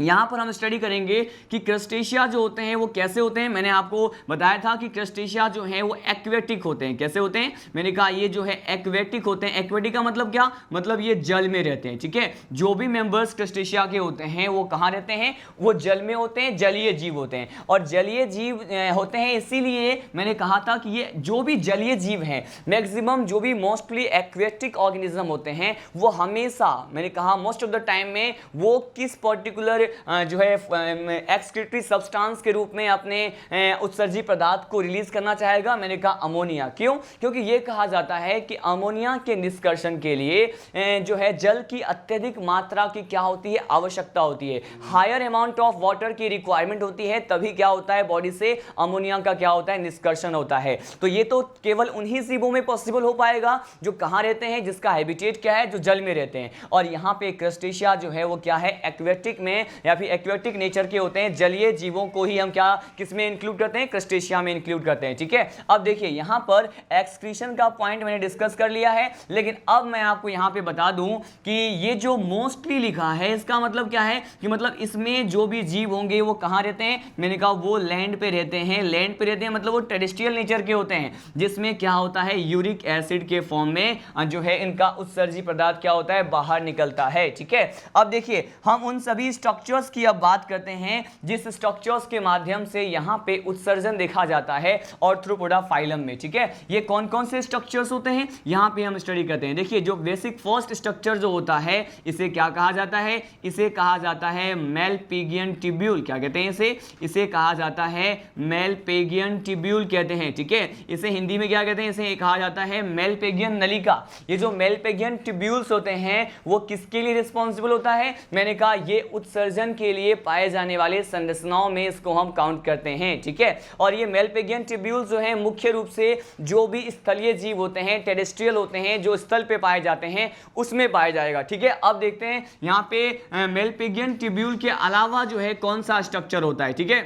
यहाँ पर हम स्टडी करेंगे कि क्रस्टेशिया जो होते हैं वो कैसे होते हैं। मैंने आपको बताया था कि क्रस्टेशिया जो है वो एक्वेटिक होते हैं। कैसे होते हैं, मैंने कहा ये जो है एक्वेटिक होते हैं। एक्वेटिक का मतलब क्या, मतलब ये जल में रहते हैं। ठीक है, जो भी मेंबर्स क्रस्टेशिया के होते हैं वो कहाँ रहते हैं, वो जल में होते हैं, जलीय जीव होते हैं। और जलीय जीव होते हैं इसीलिए मैंने कहा था कि ये जो भी जलीय जीव हैं, मैक्सिमम जो भी मोस्टली एक्वेटिक ऑर्गेनिज्म होते हैं, वो हमेशा, मैंने कहा मोस्ट ऑफ द टाइम में वो किस पर्टिकुलर जो है एक्सक्रीटरी सब्सटेंस के रूप में अपने उत्सर्जी पदार्थ को रिलीज करना चाहेगा? मैंने कहा अमोनिया। क्यों? क्योंकि ये कहा जाता है कि अमोनिया के निष्कर्षण के लिए जो है जल की अत्यधिक मात्रा की क्या होती है? आवश्यकता होती है। हायर अमाउंट ऑफ वाटर की रिक्वायरमेंट होती है, तभी क्या होता है? बॉडी से अमोनिया का क्या होता है? निष्कर्षण होता है। तो ये तो केवल उन्हीं जीवों में पॉसिबल हो पाएगा जो कहां रहते हैं, जिसका हैबिटेट क्या है? जो जल में रहते हैं। और यहां पे क्रस्टेशिया जो है वो क्या है? एक्वेटिक में या फिर एक्वेटिक नेचर के होते हैं। जलीय जीवों को ही हम क्या किस में इंक्लूड करते हैं? क्रस्टेशिया में इंक्लूड करते हैं। ठीक है, अब देखिए यहां पर एक्सक्रीशन का पॉइंट मैंने डिस्कस कर लिया है, लेकिन अब मैं आपको यहां पे बता दूं कि ये जो मोस्टली लिखा है इसका मतलब क्या है कि मतलब इसमें जो भी जीव होंगे वो कहां रहते हैं? मैंने कहा वो लैंड पे रहते हैं। लैंड पे रहते हैं मतलब वो टेरेस्ट्रियल नेचर के होते हैं, जिसमें क्या होता है? यूरिक एसिड के फॉर्म में जो है इनका उत्सर्जी पदार्थ क्या होता है? बाहर निकलता है। ठीक है, अब देखिए हम उन सभी स्ट्रक्चर्स की अब बात करते हैं जिस स्ट्रक्चर्स के माध्यम से यहां पे उत्सर्जन देखा जाता है ऑर्थ्रोपोडा फाइलम में। ठीक है, ये कौन कौन से स्ट्रक्चर्स होते हैं यहां पे हम स्टडी करते हैं। देखिए जो बेसिक फर्स्ट स्ट्रक्चर जो होता है इसे क्या कहा जाता है? इसे कहा जाता है मेलपिगियन ट्यूब्यूल। क्या कहते हैं इसे? इसे कहा जाता है मेलपिगियन ट्यूब्यूल कहते हैं। ठीक है, इसे हिंदी में क्या कहते हैं? इसे कहा जाता है मेलपिगियन नलिका। ये जो मेलपिगियन ट्यूब्यूल्स होते हैं वो किसके लिए रिस्पॉन्सिबल होता है? मैंने कहा ये उत्सर्जन के लिए पाए जाने वाले संरचनाओं में इसको हम काउंट करते हैं। ठीक है, और ये मेलपिगियन ट्यूब्यूल्स जो हैं मुख्य रूप से जो भी स्थलीय जीव होते हैं, टेरेस्ट्रियल होते हैं, जो स्थल पे पाए जाते हैं उसमें पाया जाएगा। ठीक है, अब देखते हैं यहाँ पे मेलपिगियन ट्यूब्यूल के अलावा जो है कौन सा स्ट्रक्चर होता है। ठीक है,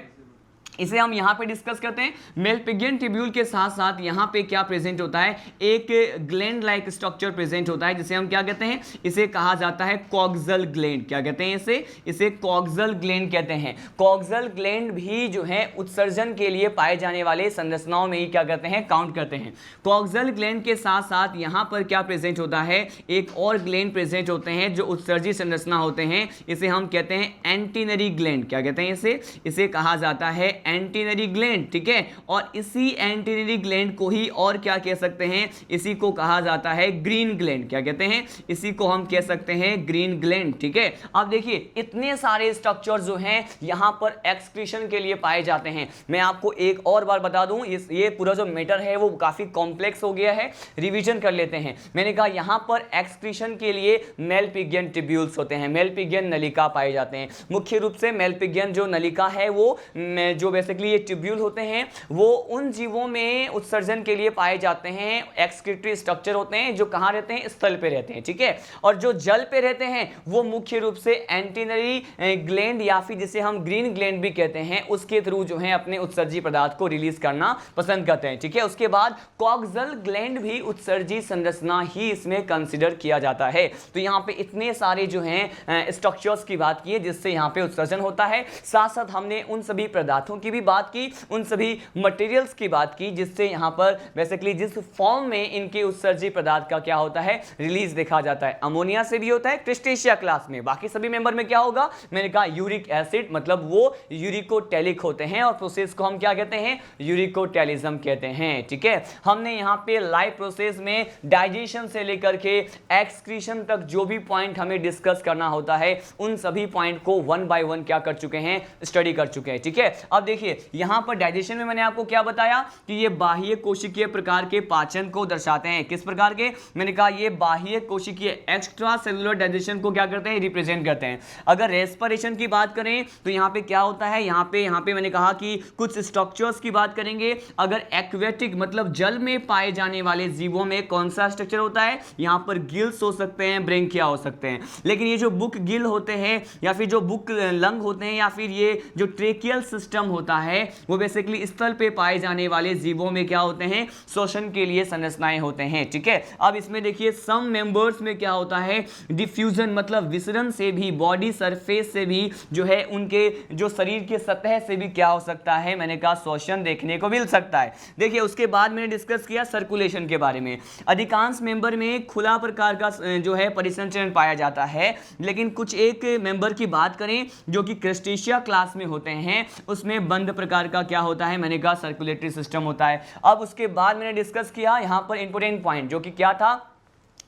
इसे हम यहां पे डिस्कस करते हैं। मेलपिगियन ट्यूब्यूल के साथ साथ यहां पे क्या प्रेजेंट होता है? एक ग्लैंड लाइक स्ट्रक्चर प्रेजेंट होता है जिसे हम क्या कहते हैं? इसे कहा जाता है कॉक्सल ग्लैंड। क्या कहते हैं इसे? इसे कॉक्सल ग्लैंड कहते हैं। कॉक्सल ग्लैंड भी जो है उत्सर्जन के लिए पाए जाने वाले संरचनाओं में ही क्या कहते हैं? काउंट करते हैं। कॉक्सल ग्लैंड के साथ साथ यहां पर क्या प्रेजेंट होता है? एक और ग्लैंड प्रेजेंट होते हैं जो उत्सर्जी संरचना होते हैं, इसे हम कहते हैं एंटीनरी ग्लैंड। क्या कहते हैं इसे? इसे कहा जाता है एंटीनरी ग्लैंड। ठीक है, और इसी एंटीनरी ग्लैंड को ही और क्या कह सकते हैं? इसी को कहा जाता है ग्रीन ग्लैंड। क्या कहते हैं? इसी को हम कह सकते हैं ग्रीन ग्लैंड। ठीक है, अब देखिए इतने सारे स्ट्रक्चर जो हैं यहां पर एक्सक्रीशन के लिए पाए जाते हैं। मैं आपको एक और बार बता दूं, ये पूरा जो मैटर है वो काफी कॉम्प्लेक्स हो गया है, रिवीजन कर लेते हैं। मैंने कहा यहां पर एक्सक्रीशन के लिए मेलपिगियन ट्यूब्यूल्स होते हैं, मेलपिगियन नलिका पाए जाते हैं। मुख्य रूप से मेलपिगियन जो नलिका है वो जो बेसिकली ये ट्यूब्यूल होते हैं वो उन जीवों में उत्सर्जन के लिए पाए जाते हैं। एक्सक्रीटरी स्ट्रक्चर होते हैं जो कहां रहते हैं? स्थल पे रहते हैं। ठीक है, और जो जल पे रहते हैं वो मुख्य रूप से एंटीनरी ग्लैंड या फिर जिसे हम ग्रीन ग्लैंड भी कहते हैं उसके थ्रू जो है अपने उत्सर्जी पदार्थ को रिलीज करना पसंद करते हैं। ठीक है, उसके बाद कॉक्सल ग्लैंड भी उत्सर्जी संरचना ही इसमें कंसिडर किया जाता है। तो यहां पे इतने सारे जो हैं स्ट्रक्चर्स की बात की है जिससे यहां पे उत्सर्जन होता है। साथ साथ हमने उन सभी पदार्थों की भी बात की, उन सभी मटेरियल्स की बात की जिससे यहां पर बेसिकली जिस फॉर्म में इनके उत्सर्जी पदार्थ का क्या होता है? रिलीज देखा जाता है। अमोनिया से भी होता है क्रस्टेशिया क्लास में। बाकी सभी मेंबर में क्या होगा? मैंने कहा यूरिक एसिड, मतलब वो यूरिकोटैलिक होते हैं और प्रोसेस को हम क्या कहते हैं? यूरिकोटैलिज्म कहते हैं। ठीक है, हमने यहां पे लाइव प्रोसेस में डाइजेशन से लेकर के एक्सक्रीशन तक जो भी पॉइंट हमें डिस्कस करना होता है उन सभी पॉइंट को वन बाय वन क्या कर चुके हैं? स्टडी कर चुके हैं। ठीक है, अब देखिए यहां पर डाइजेशन में मैंने आपको क्या बताया कि ये बाह्य कोशिकीय प्रकार के पाचन को दर्शाते हैं। किस प्रकार के? मैंने कहा ये बाह्य कोशिकीय एक्स्ट्रा सेलुलर डाइजेशन को क्या करते हैं? रिप्रेजेंट करते हैं। अगर रेस्पिरेशन की बात करें तो यहां पे क्या होता है? यहां पे मैंने कहा कि कुछ स्ट्रक्चर्स की बात करेंगे। अगर एक्वेटिक मतलब जल में पाए जाने वाले जीवों में कौन सा स्ट्रक्चर होता है? यहां पर गिल्स हो सकते हैं, ब्रेंकिया हो सकते हैं। लेकिन ये जो बुक गिल होते हैं या फिर जो बुक लंग होते हैं या फिर ये जो ट्रेकियल सिस्टम होता है वो बेसिकली स्थल पे पाए जाने वाले जीवों में क्या होते हैं? श्वसन के लिए संरचनाएं होते हैं। ठीक है, अब इसमें देखिए सम मेंबर्स में क्या होता है? डिफ्यूजन मतलब विसरण से भी, बॉडी सरफेस से भी जो है उनके जो शरीर के सतह से भी क्या हो सकता है? मैंने कहा श्वसन देखने को मिल सकता है। देखिए उसके बाद मैंने डिस्कस किया सर्कुलेशन के बारे में। अधिकांश मेंबर में खुला प्रकार का जो है परिसंचरण पाया जाता है, लेकिन कुछ एक मेंबर की बात करें जो कि क्रस्टेशिया क्लास में होते हैं उसमें बंद प्रकार का क्या होता है? मैंने कहा सर्कुलेटरी सिस्टम होता है। अब उसके बाद मैंने डिस्कस किया यहां पर इंपॉर्टेंट पॉइंट जो कि क्या था?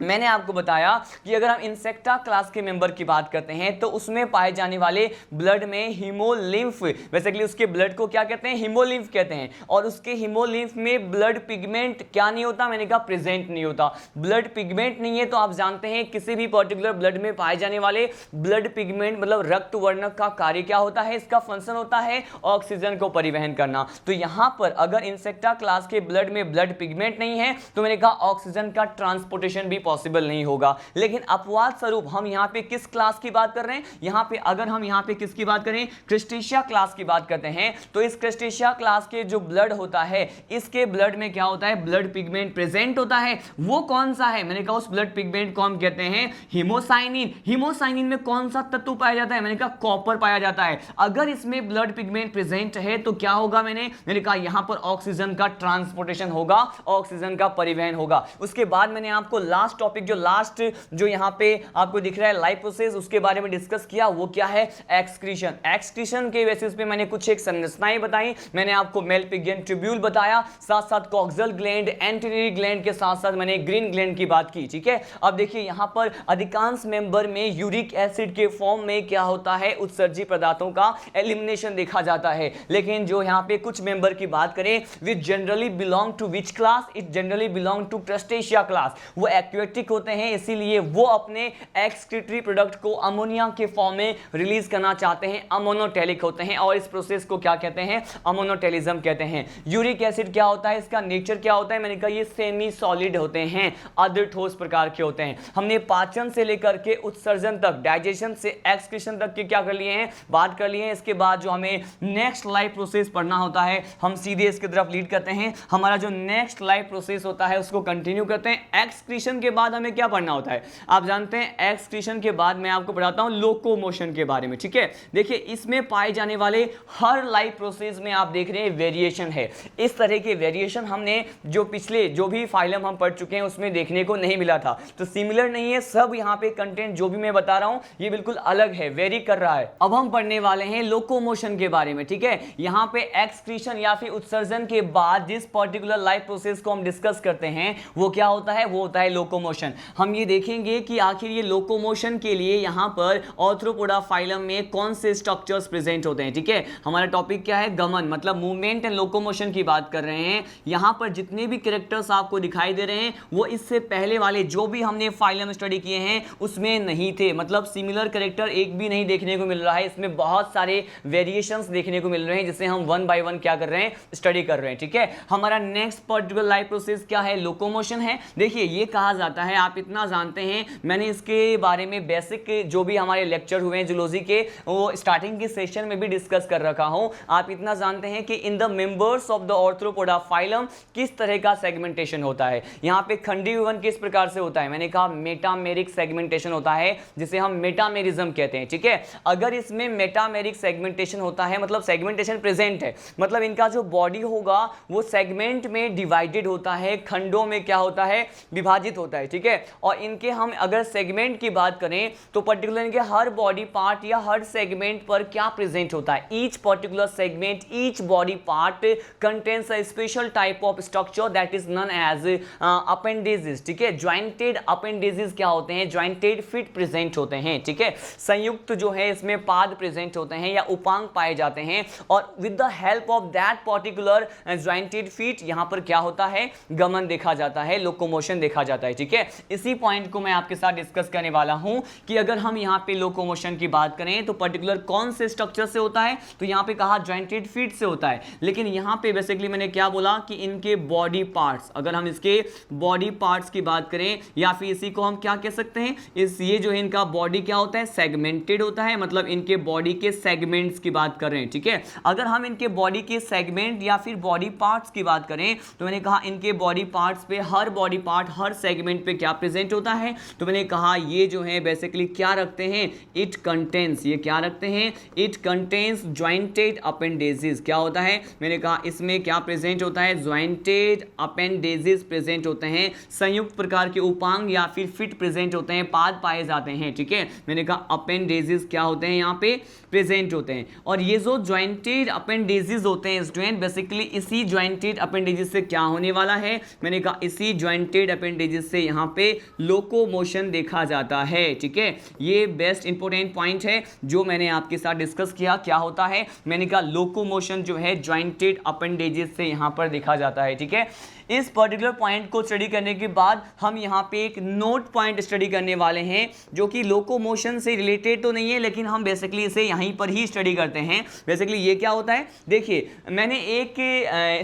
मैंने आपको बताया कि अगर हम इंसेक्टा क्लास के मेंबर की बात करते हैं तो उसमें पाए जाने वाले ब्लड में हीमोलिम्फ, बेसिकली उसके ब्लड को क्या कहते हैं, हीमोलिम्फ कहते हैं, और उसके हीमोलिम्फ में ब्लड पिगमेंट क्या नहीं होता, मैंने कहा प्रेजेंट नहीं होता। ब्लड पिगमेंट नहीं है तो आप जानते हैं किसी भी पर्टिकुलर ब्लड में पाए जाने वाले ब्लड पिगमेंट मतलब रक्त वर्णक का कार्य क्या होता है, इसका फंक्शन होता है ऑक्सीजन को परिवहन करना। तो यहां पर अगर इंसेक्टा क्लास के ब्लड में ब्लड पिगमेंट नहीं है तो मैंने कहा ऑक्सीजन का ट्रांसपोर्टेशन भी पॉसिबल नहीं होगा। लेकिन अपवाद स्वरूप हम यहां पे किस क्लास की बात कर रहे हैं, यहां पे अगर हम यहां पे किसकी बात करें, क्रिस्टेशिया क्लास की बात करते हैं, तो इस क्रिस्टेशिया क्लास के जो ब्लड होता है इसके ब्लड में क्या होता है, ब्लड पिगमेंट प्रेजेंट होता है। वो कौन सा है, मैंने कहा उस ब्लड पिगमेंट को हम कहते हैं हीमोसाइनिन। हीमोसाइनिन में कौन सा तत्व पाया जाता है, मैंने कहा कॉपर पाया जाता है। अगर इसमें ब्लड पिगमेंट प्रेजेंट है तो क्या होगा, मैंने कहा यहां पर ऑक्सीजन का ट्रांसपोर्टेशन होगा, ऑक्सीजन का परिवहन होगा। उसके बाद मैंने आपको लास्ट टॉपिक जो यहां पे आपको दिख रहा है लाइपोसिस, उसके बारे में डिस्कस किया, वो क्या है, एक्सक्रीशन। एक्सक्रीशन के बेसिस पे मैंने कुछ एक संरचनाएं बताई, मैंने आपको मेलपिगियन ट्यूब्यूल बताया, साथ साथ कॉक्सल ग्लैंड, एंटेरियर ग्लैंड के साथ साथ मैंने ग्रीन ग्लैंड की बात की। ठीक है, अब देखिए यहां पर अधिकांश मेंबर में यूरिक एसिड के फॉर्म में क्या होता है, उत्सर्जी पदार्थों का एलिमिनेशन देखा जाता है। लेकिन जो यहां पे कुछ मेंबर की बात करें, which generally belong to which class, it generally belong to Crustacea class. वो एक्वेटिक होते हैं, इसीलिए वो अपने एक्सक्रीटरी प्रोडक्ट को अमोनिया के फॉर्म में रिलीज करना चाहते हैं, अमोनोटेलिक होते हैं, और इस प्रोसेस को क्या कहते हैं, अमोनोटेलिज्म कहते हैं। यूरिक एसिड क्या होता है, इसका नेचर क्या होता है, मैंने कहा ये सेमी सॉलिड होते हैं, अर्ध ठोस प्रकार के होते हैं। हमने पाचन से लेकर के उत्सर्जन तक, डाइजेशन से एक्सक्रीशन तक के क्या कर लिए हैं, बात कर लिए हैं। इसके बाद जो हमें नेक्स्ट लाइफ प्रोसेस पढ़ना होता है, हम सीधे इसकी तरफ लीड करते हैं। हमारा जो नेक्स्ट लाइफ प्रोसेस होता है उसको कंटिन्यू करते हैं। एक्सक्रीशन के बाद हमें क्या पढ़ना होता है, आप जानते हैं एक्सक्रीशन के बाद मैं आपको पढ़ाता हूं लोकोमोशन के बारे में। ठीक है, देखिए इसमें पाए जाने वाले हर लाइफ प्रोसेस में आप देख रहे हैं वेरिएशन है। इस तरह के वेरिएशन हमने जो पिछले जो भी फाइलम हम पढ़ चुके हैं उसमें देखने को नहीं मिला था, तो सिमिलर नहीं है सब। यहाँ पे कंटेंट जो भी मैं बता रहा हूं ये बिल्कुल अलग है, वेरी कर रहा है। अब हम पढ़ने वाले हैं लोकोमोशन के बारे में। ठीक है, यहाँ पे एक्सक्रीशन या फिर उत्सर्जन के बाद जिस पर्टिकुलर लाइफ प्रोसेस को हम डिस्कस करते हैं वो क्या होता है, वो होता है लोकोमोशन। हम ये देखेंगे कि आखिर ये लोकोमोशन के लिए यहाँ पर आर्थ्रोपोडा फाइलम में कौन से स्ट्रक्चर्स प्रेजेंट होते हैं। ठीक है, हमारा टॉपिक क्या है, गमन, मतलब मूवमेंट एंड लोकोमोशन की बात कर रहे हैं। यहाँ पर जितने भी कैरेक्टर्स आपको दिखाई दे रहे हैं वो इससे पहले वाले जो भी हमने फाइलम स्टडी किए हैं उसमें नहीं थे, मतलब सिमिलर कैरेक्टर एक भी नहीं देखने को मिल रहा है। इसमें बहुत सारे वेरिएशंस देखने को मिल रहे हैं जिसे हम वन बाय वन क्या कर रहे हैं, स्टडी कर रहे हैं। ठीक है, हमारा नेक्स्ट पर्टिकुलर लाइफ प्रोसेस क्या है, लोकोमोशन है। देखिए ये कहा जाता है, आप इतना जानते हैं, मैंने इसके बारे में बेसिक जो भी हमारे लेक्चर हुए हैं जूलॉजी के वो स्टार्टिंग के सेशन में भी डिस्कस कर रखा हूं। आप इतना जानते हैं कि in the members of the Arthropoda phylum किस तरह का सेगमेंटेशन होता है। यहां पे खंडी विभजन किस प्रकार से होता है, मैंने कहा मेटामेरिक सेगमेंटेशन होता है जिसे हम मेटामेरिज्म कहते हैं। ठीक है, अगर इसमें मेटामेरिक सेगमेंटेशन होता है मतलब सेगमेंटेशन प्रेजेंट है, मतलब इनका जो बॉडी होगा वो सेगमेंट में डिवाइडेड होता है, खंडों में क्या होता है, विभाजित होता है। ठीक है, और इनके हम अगर सेगमेंट की बात करें तो पर्टिकुलर इनके हर बॉडी पार्ट या हर सेगमेंट पर क्या प्रेजेंट होता है, each particular segment, each body part contains a special type of structure that is known as appendages. ठीक है, ज्वाइंटेड अपेंडेजेस क्या होते हैं, ज्वाइंटेड फिट प्रेजेंट होते हैं। ठीक है, संयुक्त जो है इसमें पाद प्रेजेंट होते हैं या उपांग पाए जाते हैं, और with the help of that particular jointed feet यहां पर क्या होता है, गमन देखा जाता है, लोकोमोशन देखा जाता है। ठीक है, इसी पॉइंट को मैं आपके साथ डिस्कस करने वाला हूं कि अगर हम यहां पे लोकोमोशन की बात करें तो पर्टिकुलर कौन से स्ट्रक्चर से होता है, तो यहां पे कहा ज्वाइंटेड फीट से होता है। लेकिन यहां पे बेसिकली मैंने क्या बोला कि इनके बॉडी पार्ट्स, अगर हम इसके बॉडी पार्ट्स की बात करें या फिर इसी को हम क्या कह सकते हैं, इस ये जो है इनका बॉडी क्या होता है, सेगमेंटेड होता है, मतलब इनके बॉडी के सेगमेंट्स की बात कर रहे हैं। ठीक है, अगर हम इनके बॉडी के सेगमेंट या फिर बॉडी पार्ट्स की बात करें तो मैंने कहा इनके बॉडी पार्ट्स पे हर बॉडी पार्ट हर सेगमेंट पे क्या प्रेजेंट होता है, तो मैंने कहा ये जो है बेसिकली क्या रखते हैं, इट कंटेन्स, ये क्या रखते हैं, इट कंटेन्स ज्वाइंटेड अपेंडेजेस। क्या होता है, मैंने कहा इसमें क्या प्रेजेंट होता है, ज्वाइंटेड अपेंडेजेस प्रेजेंट होते हैं, संयुक्त प्रकार के उपांग या फिर फिट प्रेजेंट होते हैं, पाद पाए जाते हैं। ठीक है, मैंने कहा अपेंडेजेस क्या होते हैं, यहाँ पे प्रेजेंट होते हैं। और ये जो ज्वाइंटेड अपेंडेजेस होते हैं स्टूडेंट, बेसिकली इसी ज्वाइंटेड अपेंडेजेस से क्या होने वाला है, मैंने कहा इसी ज्वाइंटेड अपेंडेजेस से यहाँ पे लोकोमोशन देखा जाता है। ठीक है, ये बेस्ट इंपॉर्टेंट पॉइंट है जो मैंने आपके साथ डिस्कस किया। क्या होता है, मैंने कहा लोकोमोशन जो है जॉइंटेड अपेंडेजेस से यहाँ पर देखा जाता है। ठीक है, इस पर्टिकुलर पॉइंट को स्टडी करने के बाद हम यहाँ पे एक नोट पॉइंट स्टडी करने वाले हैं जो कि लोकोमोशन से रिलेटेड तो नहीं है, लेकिन हम बेसिकली इसे यहीं पर ही स्टडी करते हैं। बेसिकली ये क्या होता है, देखिए मैंने एक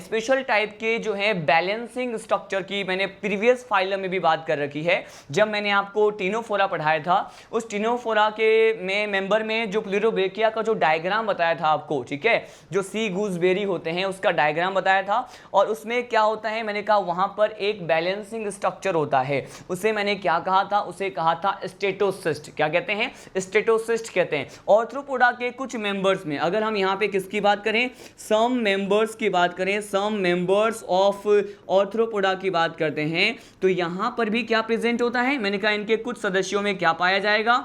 स्पेशल टाइप के जो है बैलेंसिंग स्ट्रक्चर की मैंने प्रीवियस फाइल में भी बात कर रखी है। जब मैंने आपको टिनोफोरा पढ़ाया था, उस टिनोफोरा के मेंबर में जो प्लूरोब्रेकिया का जो डायग्राम बताया था आपको, ठीक है, जो सी गूसबेरी होते हैं उसका डायग्राम बताया था, और उसमें क्या होता है, मैंने कहा वहां पर एक बैलेंसिंग स्ट्रक्चर होता है। उसे मैंने क्या कहा था, उसे कहा था स्टेटोसिस्ट। क्या कहते हैं, स्टेटोसिस्ट कहते हैं। ऑर्थ्रोपोडा के कुछ मेंबर्स में, अगर हम यहां पे किसकी बात करें, सम मेंबर्स की बात करें, सम मेंबर्स ऑफ ऑर्थ्रोपोडा की बात करते हैं, तो यहां पर भी क्या प्रेजेंट होता है, मैंने कहा इनके कुछ सदस्यों में क्या पाया जाएगा,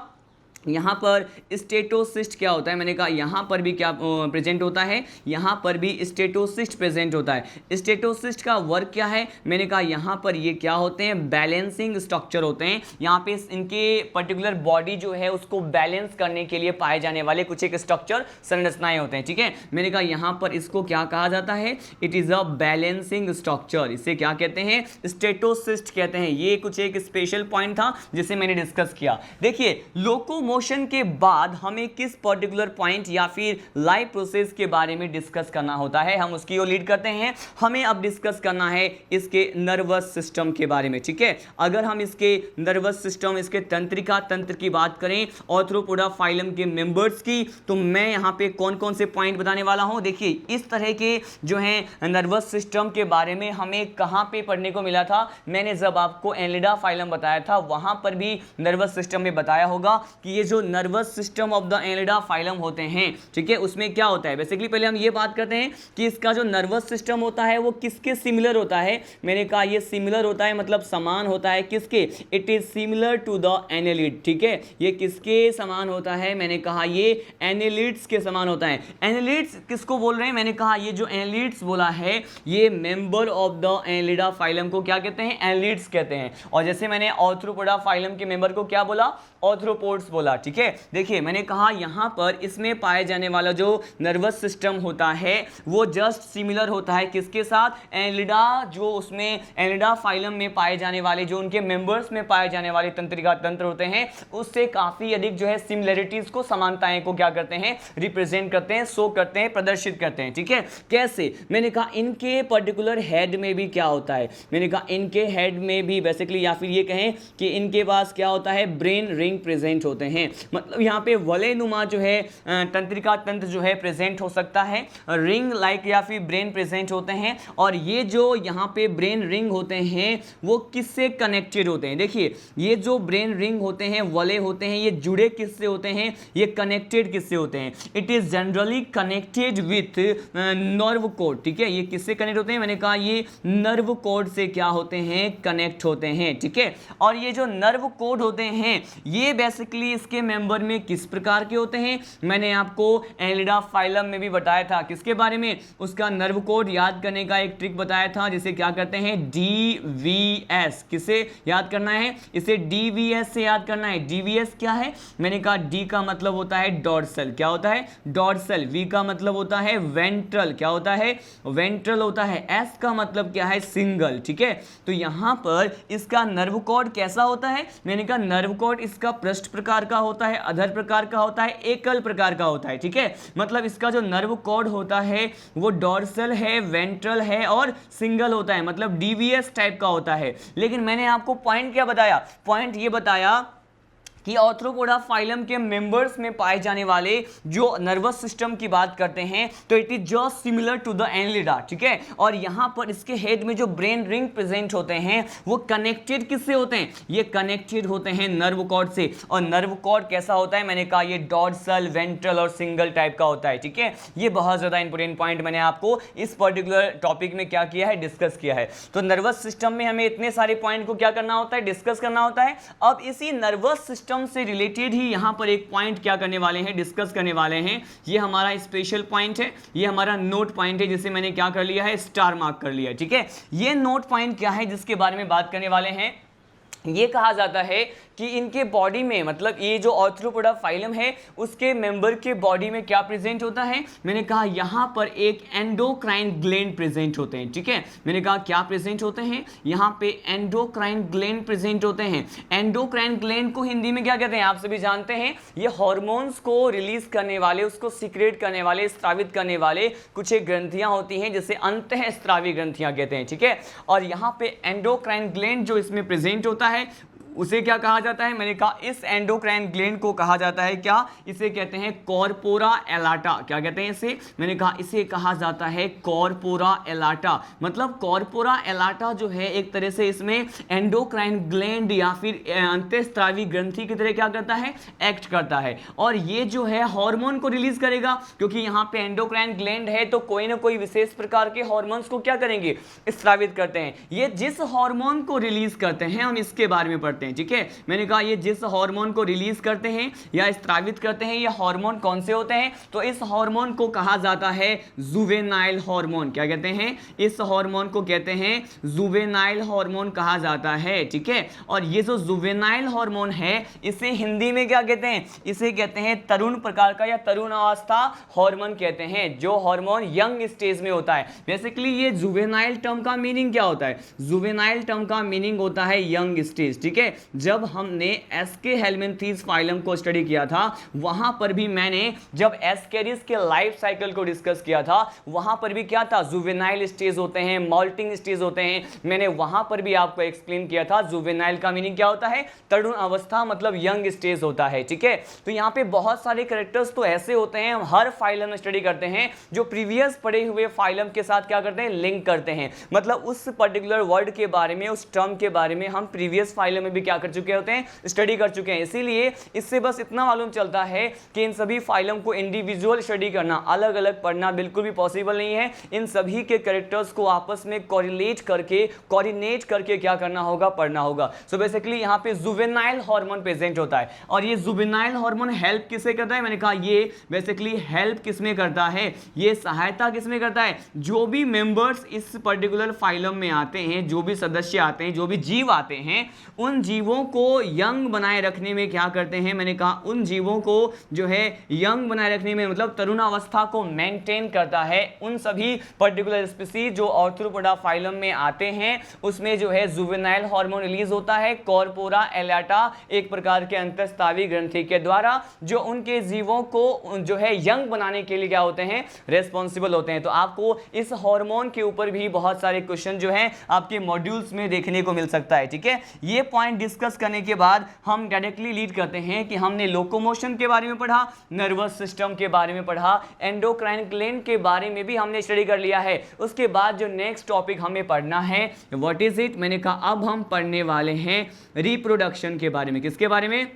यहाँ पर स्टेटोसिस्ट क्या होता है, मैंने कहा यहाँ पर भी क्या प्रेजेंट होता है, यहाँ पर भी स्टेटोसिस्ट प्रेजेंट होता है। स्टेटोसिस्ट का वर्क क्या है, मैंने कहा यहाँ पर ये क्या होते हैं, बैलेंसिंग स्ट्रक्चर होते हैं। यहाँ पे इनके पर्टिकुलर बॉडी जो है उसको बैलेंस करने के लिए पाए जाने वाले कुछ एक स्ट्रक्चर संरचनाएं होते हैं। ठीक है, मैंने कहा यहाँ पर इसको क्या कहा जाता है, it is a balancing structure. इसे क्या कहते हैं, स्टेटोसिस्ट कहते हैं। ये कुछ एक स्पेशल पॉइंट था जिसे मैंने डिस्कस किया। देखिए लोकोमोशन के बाद हमें किस पर्टिकुलर पॉइंट या फिर लाइफ प्रोसेस के बारे में डिस्कस करना होता है, हम उसकी ओर लीड करते हैं। हमें अब डिस्कस करना है इसके नर्वस सिस्टम के बारे में। ठीक है, अगर हम इसके नर्वस सिस्टम, इसके तंत्रिका तंत्र की बात करें, ऑर्थ्रोपोडा फाइलम के मेंबर्स की, तो मैं यहां पे कौन कौन से पॉइंट बताने वाला हूं। देखिए इस तरह के जो है नर्वस सिस्टम के बारे में हमें कहां पे पढ़ने को मिला था, मैंने जब आपको एनिलिडा फाइलम बताया था वहां पर भी नर्वस सिस्टम में बताया होगा कि ये जो nervous system of the Annelida phylum होते हैं, ठीक है, उसमें क्या होता है। बेसिकली पहले हम ये बात करते हैं कि इसका जो नर्वस सिस्टम होता है वो किसके सिमिलर होता है। मैंने कहा ये सिमिलर होता है, मतलब समान होता है किसके, it is similar to the annelid. ठीक है, ये किसके समान होता है, मैंने कहा ये एनिलिड्स के समान होता है। एनिलिड्स किसको बोल रहे हैं, मैंने कहा ये जो एनिलिड्स बोला है ये member of the Annelida phylum को क्या कहते हैं, एनिलिड्स कहते हैं। और जैसे मैंने ऑर्थ्रोपोडा फाइलम के मेंबर को क्या बोला, ऑर्थ्रोपोड्स बोला। ठीक है, देखिए मैंने कहा यहां पर इसमें पाए जाने वाला जो नर्वस सिस्टम होता है वो जस्ट सिमिलर होता है किसके साथ, एनिलिडा, जो उसमें एनिलिडा फाइलम में पाए जाने वाले जो उनके मेंबर्स में पाए जाने वाले तंत्रिका तंत्र होते हैं उससे काफी अधिक जो है सिमिलरिटीज को, समानताएं को क्या करते हैं, रिप्रेजेंट करते हैं, शो करते हैं, प्रदर्शित करते हैं। ठीक है, कैसे, मैंने कहा इनके पर्टिकुलर हेड में भी क्या होता है, मैंने कहा इनके हेड में भी बेसिकली, या फिर ये कहें कि इनके पास क्या होता है, ब्रेन रिंग प्रेजेंट होते हैं। मतलब यहाँ पे वलयनुमा जो है तंत्रिका तंत्र जो है प्रेजेंट हो सकता है, रिंग लाइक या फिर ब्रेन प्रेजेंट होते हैं। और ये जो यहाँ पे ब्रेन रिंग होते हैं वो किससे कनेक्टेड होते हैं, देखिए ये जो ब्रेन रिंग होते हैं, वलय होते हैं, ये जुड़े किससे होते हैं, ये कनेक्टेड किससे होते हैं, it is generally connected with nerve code. ठीक है, ये किससे कनेक्ट होते हैं, मैंने कहा ये नर्व कोड से क्या होते हैं, कनेक्ट होते हैं। ठीक है, और ये जो नर्व कोड होते हैं ये बेसिकली इसके मेंबर में किस प्रकार के होते हैं, मैंने आपको एनिलिडा फाइलम में भी बताया था किसके बारे में, उसका नर्व कोड याद करने का एक ट्रिक बताया था जिसे क्या करते हैं, DVS। किसे याद करना है, इसे DVS से याद करना है। DVS क्या है, मैंने कहा D का मतलब होता है डॉर्सल, क्या होता है, डॉर्सल। V का मतलब होता है वेंट्रल, क्या होता है, वेंट्रल होता है। S का मतलब क्या है, सिंगल। ठीक है, तो यहां पर इसका नर्व कोड कैसा होता है, मैंने कहा नर्व कोड इसका पृष्ठ प्रकार का होता है, अधर प्रकार का होता है, एकल प्रकार का होता है। ठीक है, मतलब इसका जो नर्व कोड होता है वो डॉर्सल है, वेंट्रल है और सिंगल होता है, मतलब DVS टाइप का होता है। लेकिन मैंने आपको पॉइंट क्या बताया, पॉइंट ये बताया कि ऑर्थ्रोपोडा फाइलम के मेंबर्स में पाए जाने वाले जो नर्वस सिस्टम की बात करते हैं तो it is just similar to the Annelida. ठीक है, और यहां पर इसके हेड में जो ब्रेन रिंग प्रेजेंट होते हैं वो कनेक्टेड किससे होते हैं, ये कनेक्टेड होते हैं नर्व कॉर्ड से। और नर्व कॉर्ड कैसा होता है, मैंने कहा ये डॉर्सल, वेंट्रल और सिंगल टाइप का होता है। ठीक है, ये बहुत ज्यादा इंपॉर्टेंट पॉइंट मैंने आपको इस पर्टिकुलर टॉपिक में क्या किया है, डिस्कस किया है। तो नर्वस सिस्टम में हमें इतने सारे पॉइंट को क्या करना होता है, डिस्कस करना होता है। अब इसी नर्वस सिस्टम से रिलेटेड ही यहां पर एक पॉइंट क्या करने वाले हैं, डिस्कस करने वाले हैं। ये हमारा स्पेशल पॉइंट है, ये हमारा नोट पॉइंट है जिसे मैंने क्या कर लिया है, स्टार मार्क कर लिया। ठीक है, ये नोट पॉइंट क्या है जिसके बारे में बात करने वाले हैं, ये कहा जाता है कि इनके बॉडी में, मतलब ये जो आर्थ्रोपोडा फाइलम है उसके मेंबर के बॉडी में क्या प्रेजेंट होता है, मैंने कहा यहाँ पर एक एंडोक्राइन ग्लैंड प्रेजेंट होते हैं। ठीक है, मैंने कहा क्या प्रेजेंट होते हैं, यहाँ पे एंडोक्राइन ग्लैंड प्रेजेंट होते हैं। एंडोक्राइन ग्लैंड को हिंदी में क्या कहते हैं, आप सभी जानते हैं, ये हॉर्मोन्स को रिलीज करने वाले, उसको सीक्रेट करने वाले, स्रावित करने वाले कुछ एक ग्रंथियां होती हैं जिसे अंतःस्रावी ग्रंथियां कहते हैं। ठीक है, और यहाँ पे एंडोक्राइन ग्लैंड जो इसमें प्रेजेंट होता है उसे क्या कहा जाता है, मैंने कहा इस एंडोक्राइन ग्लैंड को कहा जाता है क्या, इसे कहते हैं कॉर्पोरा एलाटा। क्या कहते हैं इसे, मैंने कहा इसे कहा जाता है कॉर्पोरा एलाटा। मतलब कॉर्पोरा एलाटा जो है एक तरह से इसमें एंडोक्राइन ग्लैंड या फिर अंतःस्रावी ग्रंथि की तरह क्या करता है, एक्ट करता है। और ये जो है हार्मोन को रिलीज करेगा, क्योंकि यहाँ पे एंडोक्राइन ग्लैंड है तो कोई ना कोई विशेष प्रकार के हार्मोन्स को क्या करेंगे, स्रावित करते हैं। ये जिस हार्मोन को रिलीज करते हैं हम इसके बारे में पढ़ते हैं। ठीक है, मैंने कहा ये जिस हार्मोन को रिलीज करते हैं या स्रावित करते हैं ये हार्मोन कौन से होते हैं, तो इस हार्मोन को कहा जाता है जुवेनाइल हार्मोन। क्या कहते हैं, इस हार्मोन को कहते हैं जुवेनाइल हार्मोन कहा जाता है। ठीक है, और ये जो जुवेनाइल हार्मोन है इसे हिंदी में क्या कहते हैं, इसे कहते हैं तरुण प्रकार का या तरुण अवस्था हार्मोन कहते हैं, जो हार्मोन यंग स्टेज में होता है। बेसिकली ये जुवेनाइल टर्म का मीनिंग क्या होता है, जुवेनाइल टर्म का मीनिंग होता है यंग स्टेज। ठीक है, जब हमने एसके हेलमिंथीज फाइलम को स्टडी किया था वहां पर भी मैंने जब एस्केरिस के लाइफ साइकिल को डिस्कस किया था वहां पर भी क्या था, जुवेनाइल स्टेज होते हैं, मॉल्टिंग स्टेज होते हैं। मैंने वहां पर भी आपको एक्सप्लेन किया था जुवेनाइल का मीनिंग क्या होता है, तरुण अवस्था, मतलब यंग स्टेज होता है। ठीक है, तो यहाँ पे बहुत सारे कैरेक्टर्स तो ऐसे होते हैं, हम हर फाइलम में स्टडी करते हैं जो प्रीवियस पढ़े हुए फाइलम के साथ क्या करते हैं, लिंक करते हैं। मतलब उस पर्टिकुलर वर्ड के बारे में, उस टर्म के बारे में हम प्रीवियस फाइलम में भी क्या कर चुके होते हैं, स्टडी कर चुके हैं। इसीलिए इससे बस इतना मालूम चलता है कि इन सभी फाइलम को इंडिविजुअल स्टडी करना, अलग अलग पढ़ना बिल्कुल भी पॉसिबल नहीं है। इन सभी के कैरेक्टर्स को आपस में कोरिलेट करके, कोऑर्डिनेट करके क्या करना होगा, पढ़ना होगा। सो बेसिकली यहाँ पे जुवेनाइल हार्मोन प्रेजेंट होता है। और ये जुवेनाइल हार्मोन हेल्प किसे करता है, मैंने कहा ये बेसिकली हेल्प किसमें करता है, ये सहायता किसमें करता है, जो भी मेंबर्स इस पर्टिकुलर फाइलम में आते हैं, जो भी सदस्य आते हैं, जो भी जीव आते हैं, उन जीवों को यंग बनाए रखने में क्या करते हैं, मैंने कहा उन जीवों को जो है यंग बनाए रखने में, मतलब तरुणावस्था को मेंटेन करता है। उन सभी पर्टिकुलर स्पीसीज जो आर्थ्रोपोडा फाइलम में आते हैं उसमें जो है जुवेनाइल हार्मोन रिलीज होता है कॉर्पोरा एलाटा, एक प्रकार के अंतःस्रावी ग्रंथि के द्वारा, जो उनके जीवों को जो है यंग बनाने के लिए क्या होते हैं, रेस्पॉन्सिबल होते हैं। तो आपको इस हार्मोन के ऊपर भी बहुत सारे क्वेश्चन जो हैं आपके मॉड्यूल्स में देखने को मिल सकता है। ठीक है, ये पॉइंट डिस्कस करने के बाद हम डायरेक्टली लीड करते हैं कि हमने लोकोमोशन के बारे में पढ़ा, नर्वस सिस्टम के बारे में पढ़ा, एंडोक्राइन ग्लैंड के बारे में भी हमने स्टडी कर लिया है। उसके बाद जो नेक्स्ट टॉपिक हमें पढ़ना है व्हाट इज इट, मैंने कहा अब हम पढ़ने वाले हैं रिप्रोडक्शन के बारे में। किसके बारे में,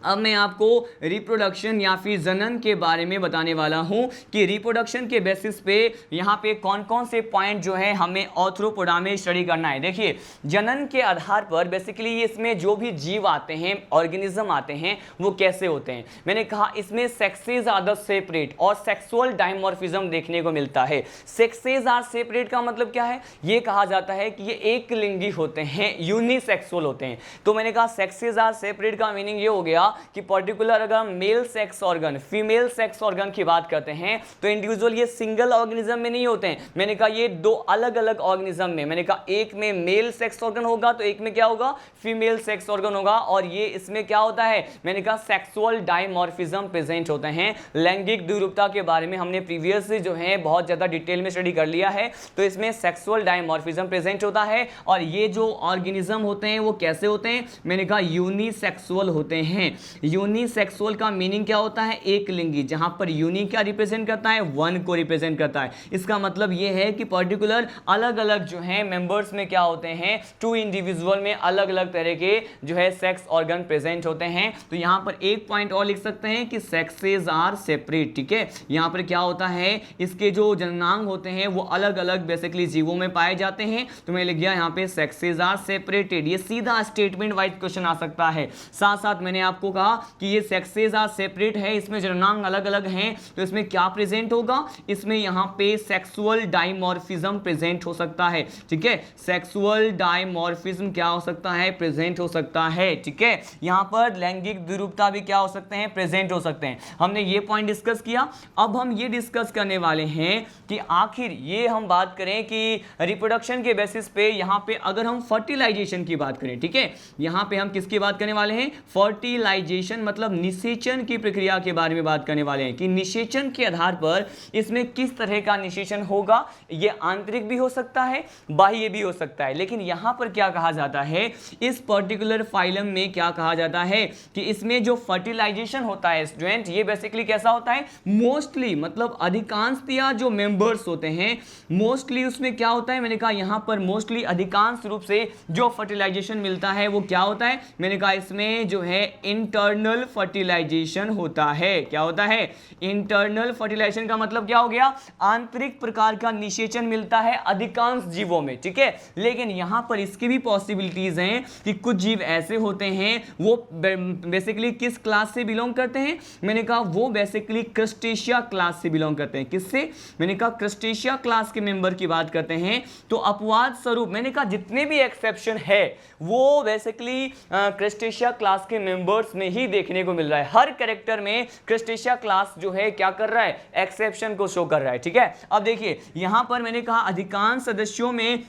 अब मैं आपको रिप्रोडक्शन या फिर जनन के बारे में बताने वाला हूं कि रिप्रोडक्शन के बेसिस पे यहाँ पे कौन कौन से पॉइंट जो है हमें आर्थ्रोपोडा में स्टडी करना है। देखिए, जनन के आधार पर बेसिकली इसमें जो भी जीव आते हैं, ऑर्गेनिज्म आते हैं, वो कैसे होते हैं। मैंने कहा इसमें सेक्सेस आर द सेपरेट और सेक्सुअल डायमॉर्फिज्म देखने को मिलता है। सेक्सेस आर सेपरेट का मतलब क्या है, ये कहा जाता है कि ये एक लिंगी होते हैं, यूनिसेक्सुअल होते हैं। तो मैंने कहा सेक्सेस आर सेपरेट का मीनिंग ये हो गया कि पर्टिकुलर अगर हम male sex organ, female sex organ की बात करते हैं तो इंडिविजुअल ये सिंगल ऑर्गेनिज्म में नहीं होते हैं। मैंने कहा ये दो अलग अलग ऑर्गेनिज्म में, मैंने कहा एक में मेल सेक्स ऑर्गन होगा तो एक में क्या होगा, फीमेल सेक्स ऑर्गन होगा। और ये इसमें क्या होता है, मैंने कहा सेक्सुअल डायमॉर्फिज्म प्रेजेंट होते हैं। लैंगिक द्विरूपता के बारे में हमने प्रीवियस से जो है बहुत ज्यादा डिटेल में स्टडी कर लिया है, तो इसमें सेक्सुअल डायमॉर्फिज्म प्रेजेंट होता है। और ये जो ऑर्गेनिज्म होते हैं वो कैसे होते हैं, मैंने कहा यूनिसेक्सुअल होते हैं। यूनिसेक्सुअल का मीनिंग क्या होता है, एक लिंगी, जहां पर यूनि क्या रिप्रेजेंट करता है, वन को रिप्रेजेंट करता है। इसका मतलब यह है कि पर्टिकुलर अलग अलग जो है मेंबर्स में क्या होते हैं, टू इंडिविजुअल में अलग अलग तरह के जो है सेक्स ऑर्गन प्रेजेंट होते हैं। तो यहां पर एक पॉइंट और लिख सकते हैं कि सेक्सेस आर सेपरेट। ठीक है, यहां पर क्या होता है, इसके जो जननांग होते हैं वो अलग अलग बेसिकली जीवों में पाए जाते हैं। तो मैं लिख गया यहां पे सेक्सेस आर सेपरेटेड। ये सीधा स्टेटमेंट वाइज क्वेश्चन आ सकता है। साथ साथ मैंने आपको होगा कि ये सेक्सेस आर सेपरेट है, इसमें जननांग अलग अलग हैं, तो इसमें क्या प्रेजेंट होगा, इसमें यहाँ पे सेक्सुअल डाइमॉर्फिज्म प्रेजेंट हो सकता है। ठीक है, सेक्सुअल डाइमॉर्फिज्म क्या हो सकता है, प्रेजेंट हो सकता है। ठीक है, यहाँ पर लैंगिक विरूपता भी क्या हो सकते हैं, प्रेजेंट हो सकते हैं। हमने ये पॉइंट डिस्कस किया। अब हम ये डिस्कस करने वाले हैं कि आखिर ये हम बात करें कि रिप्रोडक्शन के बेसिस पे यहाँ पे अगर हम फर्टिलाइजेशन की बात करें, ठीक है, यहाँ पे हम किसकी बात करने वाले हैं, फर्टिलाइजेशन मतलब निषेचन की प्रक्रिया के बारे में बात करने वाले हैं कि निषेचन के आधार पर इसमें किस तरह का निषेचन होगा। ये आंतरिक भी हो सकता है, बाह्य भी हो सकता है, लेकिन यहाँ पर क्या कहा जाता है, इस पर्टिकुलर फाइलम में क्या कहा जाता है कि इसमें जो फर्टिलाइजेशन होता है स्टूडेंट, ये बेसिकली कैसा होता है, मोस्टली मतलब अधिकांशतया जो मेंबर्स होते हैं मोस्टली उसमें क्या होता है, मैंने कहा यहाँ पर मोस्टली अधिकांश रूप से जो फर्टिलाइजेशन मिलता है वो क्या होता है, मैंने कहा इसमें जो है इंटरनल फर्टिलाइजेशन होता है। क्या होता है, इंटरनल फर्टिलाइजेशन का मतलब क्या हो गया, आंतरिक प्रकार का निषेचन मिलता है अधिकांश जीवों में। ठीक है, लेकिन यहां पर इसकी भी पॉसिबिलिटीज हैं कि कुछ जीव ऐसे होते हैं वो बेसिकली किस क्लास से बिलोंग करते हैं, मैंने कहा वो बेसिकली क्रस्टेशिया क्लास से बिलोंग करते हैं। किससे, मैंने कहा क्रस्टेशिया क्लास के मेंबर की बात करते हैं। तो अपवाद स्वरूप मैंने कहा जितने भी एक्सेप्शन है वो बेसिकली क्रस्टेशिया क्लास के मेंबर्स में ही देखने को मिल रहा है। हर कैरेक्टर में क्रस्टेशिया क्लास जो है क्या कर रहा है, एक्सेप्शन को शो कर रहा है। ठीक है, अब देखिए यहां पर मैंने कहा अधिकांश सदस्यों में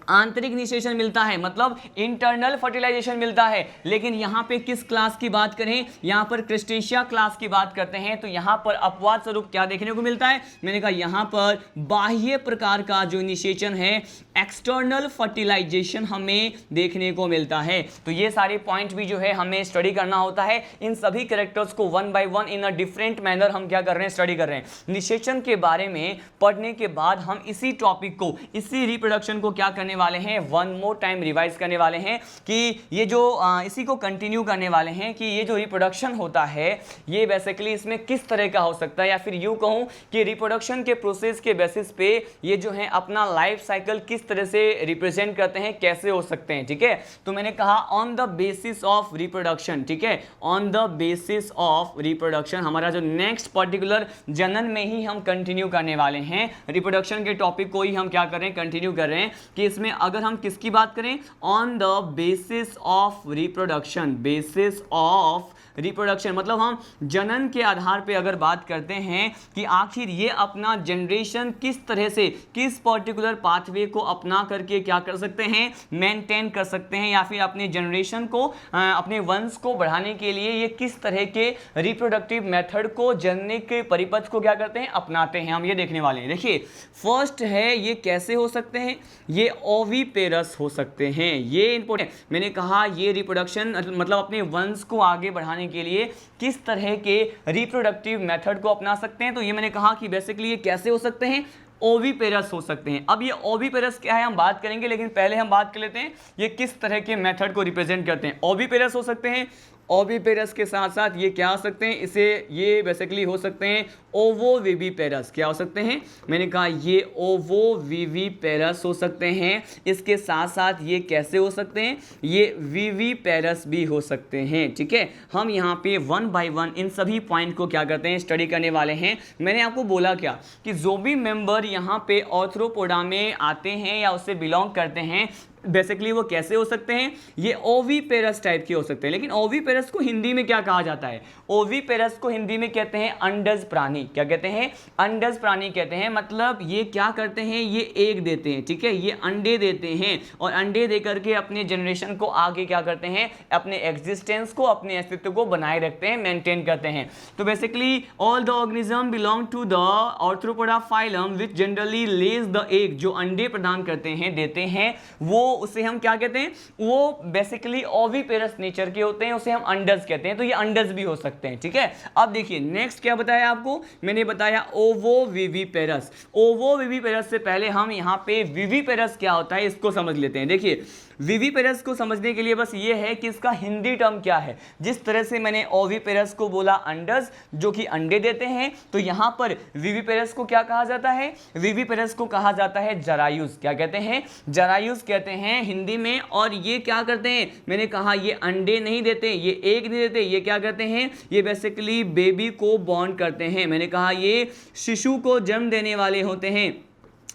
आंतरिक निषेचन मिलता है मतलब इंटरनल फर्टिलाइजेशन मिलता है, लेकिन यहां पे किस क्लास की बात करें, यहां पर क्रस्टेशिया क्लास की बात करते हैं तो यहां पर अपवाद स्वरूप क्या देखने को मिलता है, मैंने कहा यहां पर बाह्य प्रकार का जो निषेचन है, एक्सटर्नल फर्टिलाइजेशन हमें देखने को मिलता है। तो ये सारे पॉइंट भी जो है हमें स्टडी करना होता है। इन सभी कैरेक्टर्स को one by one in a different manner हम क्या कर रहे हैं, स्टडी कर रहे हैं। निषेचन के बारे में पढ़ने के बाद हम इसी टॉपिक को, इसी रिप्रोडक्शन को क्या करने वाले हैं, वन मोर टाइम रिवाइज करने वाले हैं कि ये जो इसी को कंटिन्यू करने वाले हैं कि ये जो रिप्रोडक्शन होता है ये बेसिकली इसमें किस तरह का हो सकता है, या फिर यूं कहूं कि रिप्रोडक्शन के प्रोसेस के बेसिस पे ये जो है अपना लाइफ साइकिल किस तरह से रिप्रेजेंट करते हैं, कैसे हो सकते हैं। ठीक है, तो मैंने कहा on the basis of reproduction. ठीक है, on the basis of reproduction हमारा जो नेक्स्ट पर्टिकुलर जनन में ही हम कंटिन्यू करने वाले हैं। रिप्रोडक्शन के टॉपिक को ही हम क्या कर रहे हैं, कंटिन्यू कर रहे हैं कि इसमें अगर हम किसकी बात करें, on the basis of reproduction, basis of reproduction मतलब हम जनन के आधार पे अगर बात करते हैं कि आखिर ये अपना जनरेशन किस तरह से, किस पर्टिकुलर पाथवे को अपना करके क्या कर सकते हैं, मेंटेन कर सकते हैं, या फिर अपने जनरेशन को, अपने वंश को बढ़ाने के लिए ये किस तरह के रिप्रोडक्टिव मेथड को, जनने के परिपथ को क्या करते हैं, अपनाते हैं। हम ये देखने वाले हैं। देखिए फर्स्ट है ये कैसे हो सकते हैं, ये ओविपेरस हो सकते हैं। ये इंपॉर्टेंट, मैंने कहा ये रिप्रोडक्शन मतलब अपने वंश को आगे बढ़ाने के लिए किस तरह के रिप्रोडक्टिव मेथड को अपना सकते हैं। तो ये मैंने कहा कि बेसिकली ये कैसे हो सकते हैं, ओविपेरस हो सकते हैं। अब ये ओविपेरस क्या है हम बात करेंगे, लेकिन पहले हम बात कर लेते हैं ये किस तरह के मेथड को रिप्रेजेंट करते हैं। ओविपेरस हो सकते हैं, ओविपेरस के साथ साथ ये क्या हो सकते हैं, इसे ये बेसिकली हो सकते हैं ओवोविविपेरस। क्या हो सकते हैं, मैंने कहा ये ओवोविविपेरस हो सकते हैं। इसके साथ साथ ये कैसे हो सकते हैं, ये विविपेरस भी हो सकते हैं। ठीक है, हम यहाँ पे वन बाय वन इन सभी पॉइंट को क्या करते हैं, स्टडी करने वाले हैं। मैंने आपको बोला क्या कि जो भी मेंबर यहाँ पे ऑर्थ्रोपोडा में आते हैं या उससे बिलोंग करते हैं बेसिकली वो कैसे हो सकते हैं, ये ओविपेरस टाइप के हो सकते हैं। लेकिन ओविपेरस को हिंदी में क्या कहा जाता है, ओविपेरस को हिंदी में कहते हैं अंडज प्राणी। क्या कहते हैं, अंडज प्राणी कहते हैं। मतलब ये क्या करते हैं, ये एग देते हैं। ठीक है, ये अंडे देते हैं और अंडे दे करके अपने जनरेशन को आगे क्या करते हैं, अपने एग्जिस्टेंस को, अपने अस्तित्व को बनाए रखते हैं, मेंटेन करते हैं। तो basically all the organism belong to the Arthropoda phylum which generally lays the egg, जो अंडे प्रदान करते हैं, देते हैं, वो उसे हम क्या कहते हैं, वो बेसिकली ओविपेरस नेचर के होते हैं, उसे हम अंडज कहते हैं। तो ये अंडज भी हो सकते हैं। ठीक है, अब देखिए नेक्स्ट क्या बताया आपको, मैंने बताया ओवोविविपेरस। ओवोविविपेरस से पहले हम यहाँ पे विविपेरस क्या होता है इसको समझ लेते हैं। देखिए विविपेरस को समझने के लिए बस ये है कि इसका हिंदी टर्म क्या है। जिस तरह से मैंने ओविपेरस को बोला अंडस जो कि अंडे देते हैं, तो यहां पर विविपेरस को क्या कहा जाता है? विविपेरस को कहा जाता है जरायुज। क्या कहते हैं? जरायुज कहते हैं हिंदी में। और ये क्या करते हैं? मैंने कहा ये अंडे नहीं देते, ये एग नहीं देते, ये क्या करते हैं? ये बेसिकली बेबी को बॉर्न करते हैं। मैंने कहा ये शिशु को जन्म देने वाले होते हैं।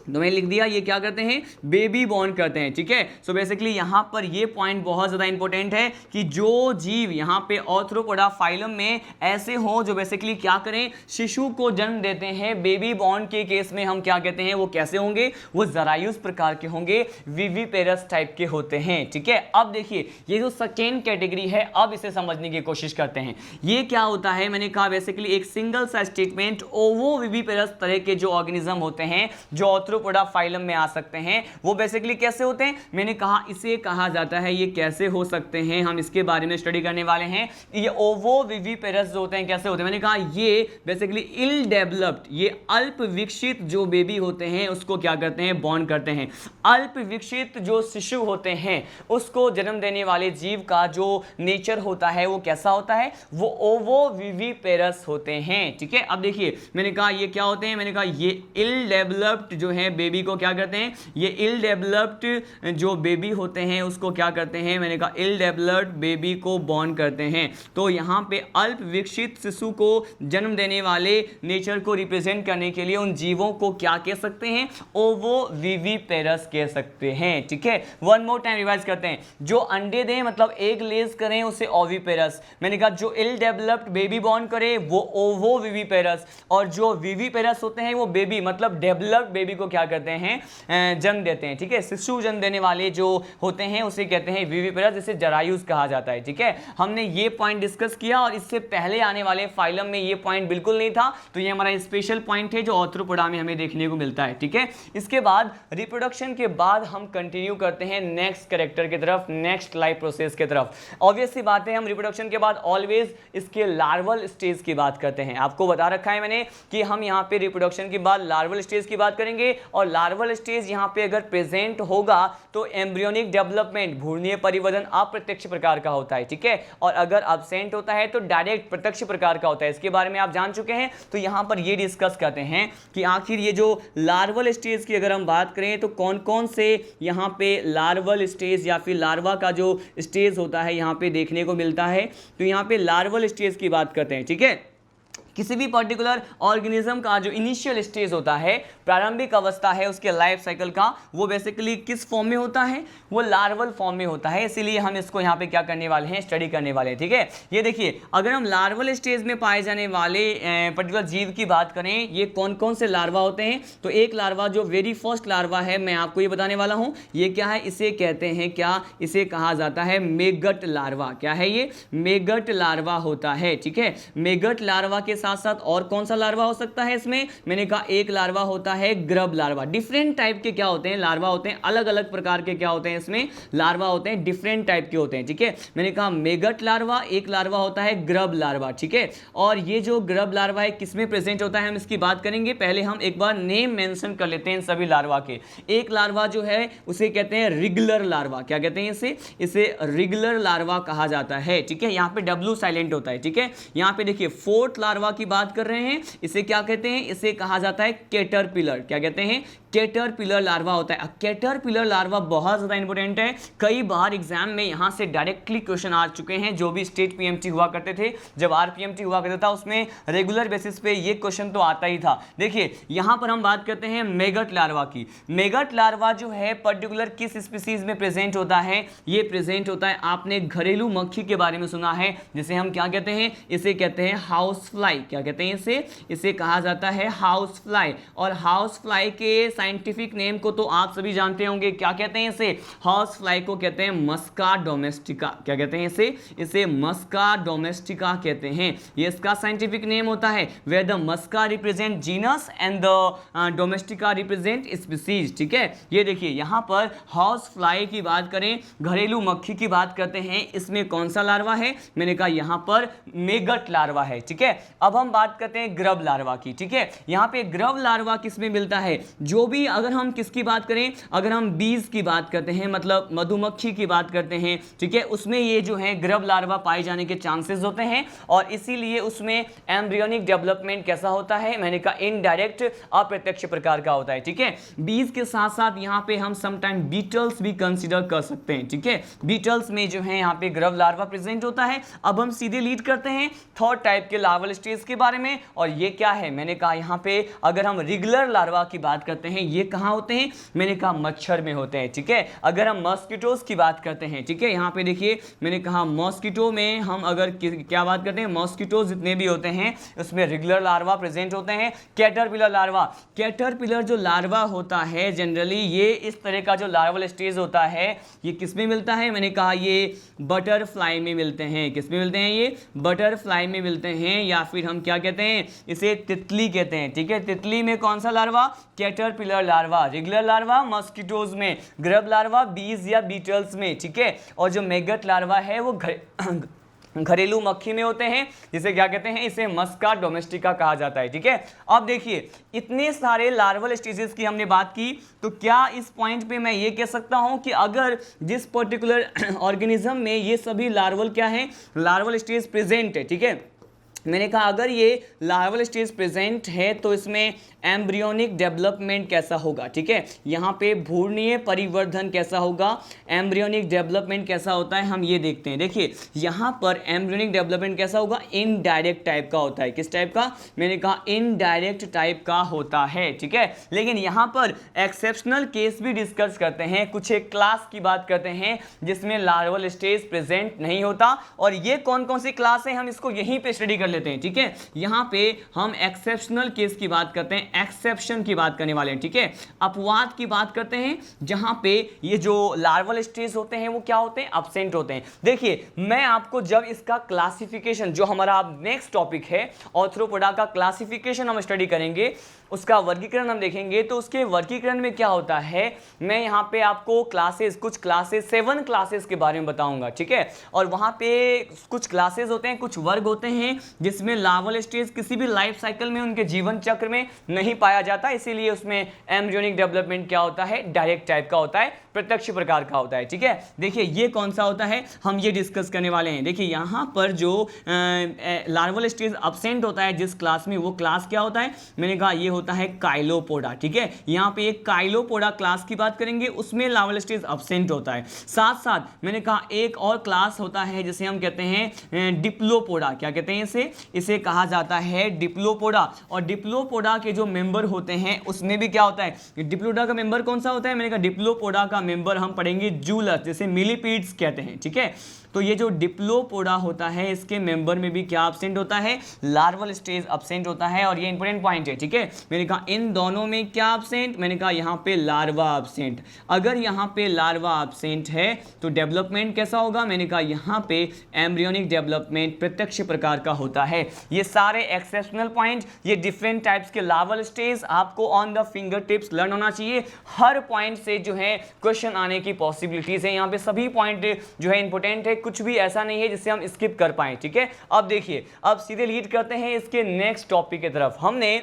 तो मैंने लिख दिया ये क्या करते हैं? बेबी बॉर्न करते हैं। ठीक है, सो बेसिकली यहां पर ये पॉइंट बहुत ज़्यादा इंपॉर्टेंट है कि जो जीव यहां पे आर्थ्रोपोडा फाइलम में ऐसे हो जो बेसिकली क्या करें? शिशु को जन्म देते हैं। बेबी बॉर्न के केस में हम क्या कहते हैं? वो कैसे होंगे? वो जरायुज प्रकार के होंगे, विविपेरस टाइप के होते हैं। ठीक है, अब देखिए ये जो सेकेंड कैटेगरी है, अब इसे समझने की कोशिश करते हैं। ये क्या होता है? मैंने कहा बेसिकली एक सिंगल सा स्टेटमेंट, ओवो विविपेरस तरह के जो ऑर्गेनिज्म होते हैं जो आर्थ्रोपोडा फाइलम में आ सकते हैं, वो बेसिकली कैसे होते हैं? मैंने कहा इसे कहा जाता है, ये कैसे हो सकते हैं हम इसके बारे में स्टडी करने वाले हैं। ये ओवो विविपेरस जो होते हैं कैसे होते हैं? मैंने कहा ये बेसिकली इल डेवलप्ड, ये अल्प विकसित जो बेबी होते हैं उसको क्या करते हैं? बॉर्न करते हैं। अल्प विकसित जो शिशु होते हैं उसको जन्म देने वाले जीव का जो नेचर होता है वो कैसा होता है? वो ओवो विविपेरस होते हैं। ठीक है, अब देखिए मैंने कहा ये क्या होते हैं? मैंने कहा ये इल डेवलप्ड जो है बेबी को क्या करते हैं? ये इल डेवलप्ड जो बेबी होते हैं उसको क्या करते हैं? मैंने कहा इल डेवलप्ड बेबी को बॉर्न करते हैं। तो यहाँ पे अल्प विकसित शिशु को जन्म देने वाले नेचर को रिप्रेजेंट करने के लिए उन जीवों को क्या कह सकते हैं? ओवो विविपेरस कह सकते हैं। ठीक है, वन मोर टाइम रिवाइज करते हैं। जो अंडे दें मतलब एग लेज करें उसे ओविपेरस। मैंने कहा जो इल डेवलप्ड बेबी बॉर्न करे वो ओवो विविपेरस, और जो विविपेरस होते हैं वो बेबी मतलब डेवलप्ड बेबी को क्या करते हैं? जन्म देते हैं। ठीक है, शिशु जन्म देने वाले जो होते हैं उसे कहते हैं विविपेरस, जिसे जरायुज कहा जाता है। ठीक है, हमने ये पॉइंट डिस्कस किया और इससे पहले आने वाले फाइलम में ये पॉइंट बिल्कुल नहीं था, तो ये हमारा स्पेशल पॉइंट है जो आर्थ्रोपोडा में हमें देखने को मिलता है। ठीक है, इसके बाद रिप्रोडक्शन के बाद हम कंटिन्यू करते हैं नेक्स्ट कैरेक्टर की तरफ, नेक्स्ट लाइफ प्रोसेस की तरफ। ऑब्वियस सी बात है हम रिप्रोडक्शन के बाद ऑलवेज इसके लार्वल स्टेज की बात करते हैं। आपको बता रखा है मैंने कि हम यहाँ पे रिप्रोडक्शन के बाद लार्वल स्टेज की बात करेंगे, और लार्वल स्टेज यहां पे अगर प्रेजेंट होगा तो एम्ब्रियोनिक डेवलपमेंट, भ्रूणीय परिवर्धन अप्रत्यक्ष प्रकार का होता है। ठीक है, और अगर अब्सेंट होता है तो डायरेक्ट प्रत्यक्ष प्रकार का होता है। इसके बारे में आप जान चुके हैं। तो यहां पर ये डिस्कस करते हैं कि आखिर ये जो लार्वल स्टेज की अगर हम बात करें तो कौन कौन से यहां पे लार्वल स्टेज या फिर लार्वा का जो स्टेज होता है यहां पे देखने को मिलता है। तो यहां पे लार्वल स्टेज की बात करते हैं। ठीक है, किसी भी पर्टिकुलर ऑर्गेनिज्म का जो इनिशियल स्टेज होता है, प्रारंभिक अवस्था है उसके लाइफ साइकिल का, वो बेसिकली किस फॉर्म में होता है? वो लार्वल फॉर्म में होता है। इसीलिए हम इसको यहाँ पे क्या करने वाले हैं? स्टडी करने वाले हैं। ठीक है, ये देखिए अगर हम लार्वल स्टेज में पाए जाने वाले पर्टिकुलर जीव की बात करें, ये कौन कौन से लार्वा होते हैं? तो एक लार्वा जो वेरी फर्स्ट लार्वा है मैं आपको ये बताने वाला हूँ, ये क्या है? इसे कहते हैं क्या? इसे कहा जाता है मेगट लार्वा। क्या है ये? मेगट लार्वा होता है। ठीक है, मेगट लार्वा के साथ साथ और कौन सा लार्वा हो सकता है इसमें? मैंने कहा एक लार्वा होता है ग्रब लार्वा। डिफरेंट टाइप के क्या होते हैं? लार्वा होते हैं, अलग अलग प्रकार के क्या होते हैं इसमें? लार्वा होते हैं, डिफरेंट टाइप के होते हैं। ठीक है, मैंने कहा मेगट लार्वा, एक लार्वा होता है ग्रब लार्वा। ठीक है, और ये जो ग्रब लार्वा है किसमें प्रेजेंट होता है हम इसकी बात करेंगे। पहले हम एक बार नेम मेंशन कर लेते हैं सभी लार्वा के। एक लार्वा जो है उसे कहते हैं रिगुलर लार्वा। क्या कहते हैं इसे? इसे रिगुलर लार्वा कहा जाता है। ठीक है, यहाँ पे डब्ल्यू साइलेंट होता है। ठीक है, यहाँ पे देखिए फोर्थ लार्वा की बात कर रहे हैं, इसे क्या कहते हैं? इसे कहा जाता है कैटरपिलर। क्या कहते हैं? कैटरपिलर लार्वा होता है। कैटरपिलर लार्वा बहुत ज्यादा इंपॉर्टेंट है, कई बार एग्जाम में यहां से डायरेक्टली क्वेश्चन आ चुके हैं। जो भी स्टेट पीएमटी हुआ करते थे, जब आरपीएमटी हुआ करता था, उसमें रेगुलर बेसिस पे ये क्वेश्चन तो आता ही था। देखिए यहां पर हम बात करते हैं मेगट लार्वा की। मेगट लार्वा जो है पर्टिकुलर किस स्पीसीज में प्रेजेंट होता है? ये प्रेजेंट होता है, आपने घरेलू मक्खी के बारे में सुना है, जिसे हम क्या कहते हैं? इसे कहते हैं हाउस फ्लाई। क्या कहते हैं इसे कहा जाता है हाउस फ्लाई। और हाउस फ्लाई के साइंटिफिक नेम को तो आप सभी जानते होंगे, क्या कहते हैं इसे? हाउस फ्लाई को कहते हैं मस्का डोमेस्टिका। क्या कहते हैं इसे मस्का डोमेस्टिका कहते हैं। ये इसका साइंटिफिक नेम होता है, where the Musca represent genus and the domestica represent species. ठीक है, ये देखिए यहां पर हाउस फ्लाई की बात करें, घरेलू मक्खी की बात करते हैं, इसमें कौन सा लार्वा है? मैंने कहा यहां पर मेगट लार्वा है। ठीक है, अब अब हम बात करते हैं ग्रब लार्वा की, ठीक है। यहाँ पे ग्रब लार्वा किसमें मिलता है, जो भी अगर हम किसकी बात करें, अगर हम बीज की बात करते हैं, मतलब मधुमक्खी की बात करते हैं, ठीक है, उसमें ये जो है ग्रब लार्वा पाए जाने के चांसेस होते हैं और इसीलिए उसमें एम्ब्रियोनिक डेवलपमेंट कैसा होता है, मैंने कहा इनडायरेक्ट, अप्रत्यक्ष प्रकार का होता है, ठीक है। बीज के साथ साथ यहाँ पे हम समटाइम बीटल्स भी कंसीडर कर सकते हैं, ठीक है। बीटल्स में जो है यहाँ पे ग्रब लार्वा प्रेजेंट होता है। अब हम सीधे लीड करते हैं थर्ड टाइप के लार्वल स्टेज के बारे में, और ये क्या है, मैंने कहा यहाँ पे अगर हम रेगुलर लार्वा की बात करते हैं, ये कहाँ होते हैं, मैंने कहा मच्छर में होते हैं, ठीक है। अगर हम मॉस्किटोज की बात करते हैं, ठीक है, यहाँ पे देखिए मैंने कहा मॉस्किटो में हम अगर क्या बात करते हैं, मॉस्किटोज जितने भी होते हैं उसमें रेगुलर लार्वा प्रेजेंट होते हैं। कैटरपिलर लार्वा, कैटरपिलर जो लार्वा होता है जनरली ये इस तरह का जो लार्वल स्टेज होता है ये किस में मिलता है, मैंने कहा ये बटरफ्लाई में मिलते हैं। किस में मिलते हैं, ये बटरफ्लाई में मिलते हैं, या फिर हम क्या कहते हैं, इसे तितली कहते हैं, ठीक है। तितली में कौन सा larva, caterpillar larva. Regular larva mosquitoes में, ग्रब लार्वा बीज या बीटल्स में, ठीक है। और जो मैगट लार्वा है वो घरेलू मक्खी में होते हैं, जिसे क्या कहते हैं, इसे मस्का डोमेस्टिका कहा जाता है, ठीक है। अब देखिए इतने सारे लार्वल स्टेजेस की हमने बात की, तो क्या इस पॉइंट पे मैं ये कह सकता हूं कि अगर जिस पर्टिकुलर ऑर्गेनिज्म में ये सभी लार्वल क्या हैं, लार्वल स्टेज प्रेजेंट है, ठीक है, मैंने कहा अगर ये लार्वल स्टेज प्रेजेंट है तो इसमें एम्ब्रियोनिक डेवलपमेंट कैसा होगा, ठीक है। यहाँ पे भ्रूणीय परिवर्धन कैसा होगा, एम्ब्रियोनिक डेवलपमेंट कैसा होता है, हम ये देखते हैं। देखिए यहाँ पर एम्ब्रियोनिक डेवलपमेंट कैसा होगा, इनडायरेक्ट टाइप का होता है। किस टाइप का, मैंने कहा इनडायरेक्ट टाइप का होता है, ठीक है। लेकिन यहाँ पर एक्सेप्शनल केस भी डिस्कस करते हैं, कुछ एक क्लास की बात करते हैं जिसमें लार्वल स्टेज प्रेजेंट नहीं होता, और ये कौन कौन सी क्लास है हम इसको यहीं पे स्टडी कर लेते हैं, ठीक है। यहाँ पे हम एक्सेप्शनल केस की बात करते हैं, एक्सेप्शन की बात करने वाले हैं, ठीक है। अपवाद की बात करते हैं जहां पे ये जो लार्वल स्टेज होते हैं वो क्या होते हैं, एब्सेंट होते हैं। देखिए मैं आपको जब इसका क्लासिफिकेशन, जो हमारा नेक्स्ट टॉपिक है ऑर्थ्रोपोडा का क्लासिफिकेशन हम स्टडी करेंगे, उसका वर्गीकरण हम देखेंगे, तो उसके वर्गीकरण में क्या होता है, मैं यहाँ पे आपको क्लासेस, कुछ क्लासेस 7 क्लासेस के बारे में बताऊंगा, ठीक है। और वहाँ पे कुछ क्लासेस होते हैं, कुछ वर्ग होते हैं जिसमें लार्वल स्टेज किसी भी लाइफ साइकिल में, उनके जीवन चक्र में नहीं पाया जाता, इसीलिए उसमें एम्ब्रियोनिक डेवलपमेंट क्या होता है, डायरेक्ट टाइप का होता है, प्रत्यक्ष प्रकार का होता है, ठीक है। देखिए ये कौन सा होता है, हम ये डिस्कस करने वाले हैं। देखिए यहाँ पर जो लार्वल स्टेज एब्सेंट होता है जिस क्लास में, वो क्लास क्या होता है, मैंने कहा ये होता है काइलोपोडा, ठीक है। यहाँ पे एक काइलोपोडा क्लास की बात करेंगे, उसमें लार्वल स्टेज एब्सेंट होता है। साथ साथ मैंने कहा एक और क्लास होता है जिसे हम कहते हैं डिप्लोपोडा। क्या कहते हैं इसे कहा जाता है डिप्लोपोडा। और डिप्लोपोडा के जो मेंबर होते हैं उसमें भी क्या होता है, डिप्लोपोडा का मेंबर कौन सा होता है, मैंने कहा डिप्लोपोडा का मेंबर हम पढ़ेंगे जूलस, जैसे मिलीपीड्स कहते हैं, ठीक है। तो ये जो डिप्लोपोडा होता है इसके मेंबर में भी क्या एब्सेंट होता है, लार्वल स्टेज एब्सेंट होता है, और ये इंपॉर्टेंट पॉइंट है, ठीक है। मैंने कहा इन दोनों में क्या एब्सेंट, मैंने कहा यहाँ पे लार्वा एब्सेंट। अगर यहाँ पे लार्वा एब्सेंट है तो डेवलपमेंट कैसा होगा, मैंने कहा यहाँ पे एम्ब्रियोनिक डेवलपमेंट प्रत्यक्ष प्रकार का होता है। ये सारे एक्सेप्शनल पॉइंट, ये डिफरेंट टाइप्स के लार्वल स्टेज आपको on the finger tips learn होना चाहिए। हर पॉइंट से जो है क्वेश्चन आने की पॉसिबिलिटीज है, यहाँ पे सभी पॉइंट जो है इंपॉर्टेंट है, कुछ भी ऐसा नहीं है जिससे हम स्किप कर पाएं, ठीक है। अब देखिए, अब सीधे लीड करते हैं इसके नेक्स्ट टॉपिक की तरफ। हमने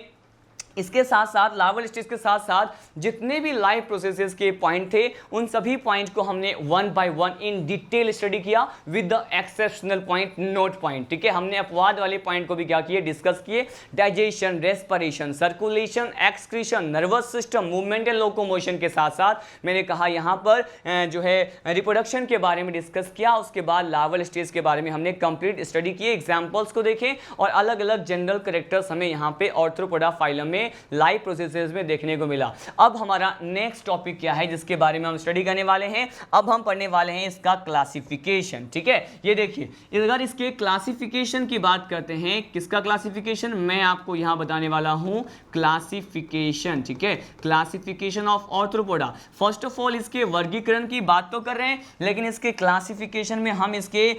इसके साथ साथ लार्वल स्टेज के साथ साथ जितने भी लाइफ प्रोसेसेस के पॉइंट थे उन सभी पॉइंट को हमने 1 बाय 1 इन डिटेल स्टडी किया with the exceptional point, note point, ठीक है। हमने अपवाद वाले पॉइंट को भी क्या किए, डिस्कस किए। Digestion, respiration, circulation, excretion, nervous system, movement and locomotion के साथ साथ मैंने कहा यहाँ पर जो है रिप्रोडक्शन के बारे में डिस्कस किया। उसके बाद लार्वल स्टेज के बारे में हमने कंप्लीट स्टडी किए, एग्जाम्पल्स को देखें, और अलग अलग जनरल कैरेक्टर्स हमें यहाँ पे ऑर्थ्रोपोडा फाइलम में लाइव प्रोसेसेस में देखने को मिला। अब हमारा नेक्स्ट टॉपिक क्या है जिसके बारे में हम स्टडी करने वाले हैं, अब हम पढ़ने वाले हैं इसका क्लासिफिकेशन, ठीक है। ये देखिए अगर इसके क्लासिफिकेशन की बात करते हैं, किसका क्लासिफिकेशन, मैं आपको यहां बताने वाला हूं क्लासिफिकेशन, ठीक है, classification of Arthropoda. First of all इसके वर्गीकरण की बात तो कर रहे हैं, लेकिन इसके क्लासिफिकेशन में हम इसके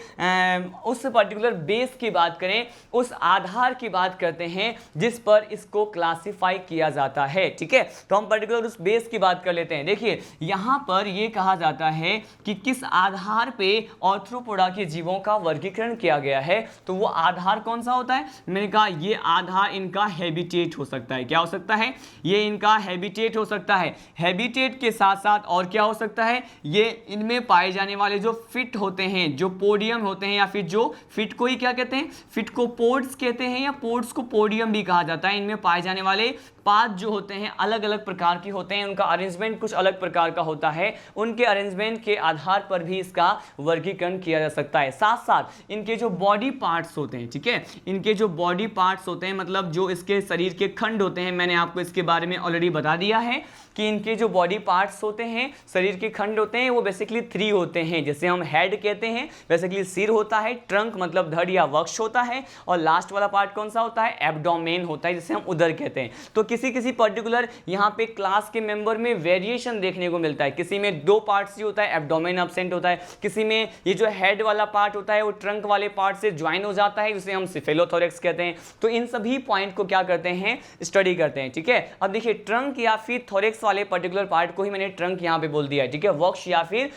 उस पर्टिकुलर बेस की बात करें, उस आधार की बात करते हैं जिस पर इसको क्लासिफाई क्लासिफाई किया जाता है। ठीक है, तो हम पर्टिकुलर उस बेस की बात कर लेते हैं। देखिए यहां पर यह कहा जाता है कि किस आधार पे आर्थ्रोपोडा के जीवों का वर्गीकरण किया गया है, तो वो आधार कौन सा होता है? मैंने कहा ये आधार इनका हैबिटेट हो सकता है। क्या हो सकता है? ये इनका हैबिटेट हो सकता है। हैबिटेट के साथ साथ और क्या हो सकता है? ये इनमें पाए जाने वाले जो फिट होते हैं, जो पोडियम होते हैं, या फिर जो फिट को ही क्या कहते हैं? फिट को पोड्स कहते हैं, या पोड्स को पोडियम भी कहा जाता है। इनमें पाए जाने वाले पार्ट जो होते हैं अलग अलग प्रकार के होते हैं, उनका अरेंजमेंट कुछ अलग प्रकार का होता है। उनके अरेंजमेंट के आधार पर भी इसका वर्गीकरण किया जा सकता है। साथ साथ इनके जो बॉडी पार्ट्स होते हैं, ठीक है, इनके जो बॉडी पार्ट्स होते हैं, मतलब जो इसके शरीर के खंड होते हैं, मैंने आपको इसके बारे में ऑलरेडी बता दिया है कि इनके जो बॉडी पार्ट्स होते हैं, शरीर के खंड होते हैं, वो बेसिकली 3 होते हैं, जिसे हम हेड कहते हैं। बेसिकली सिर होता है, ट्रंक मतलब धड़ या वक्ष होता है, और लास्ट वाला पार्ट कौन सा होता है? एब्डोमेन होता है, जिसे हम उदर कहते हैं। तो किसी किसी पर्टिकुलर यहाँ पे क्लास के मेंबर में वेरिएशन देखने को मिलता है। किसी में 2 पार्ट्स ही होता है, एब्डोमेन एब्सेंट होता है। किसी में ये जो हेड वाला पार्ट होता है वो ट्रंक वाले पार्ट से ज्वाइन हो जाता है, जिसे हम सिफेलोथोरेक्स कहते हैं। तो इन सभी पॉइंट को क्या करते हैं? स्टडी करते हैं। ठीक है, अब देखिए ट्रंक या फिर थोरेक्स वाले पर्टिकुलर पार्ट को ही मैंने ट्रंक यहाँ पे बोल दिया है। ठीक है, वक्ष या फिर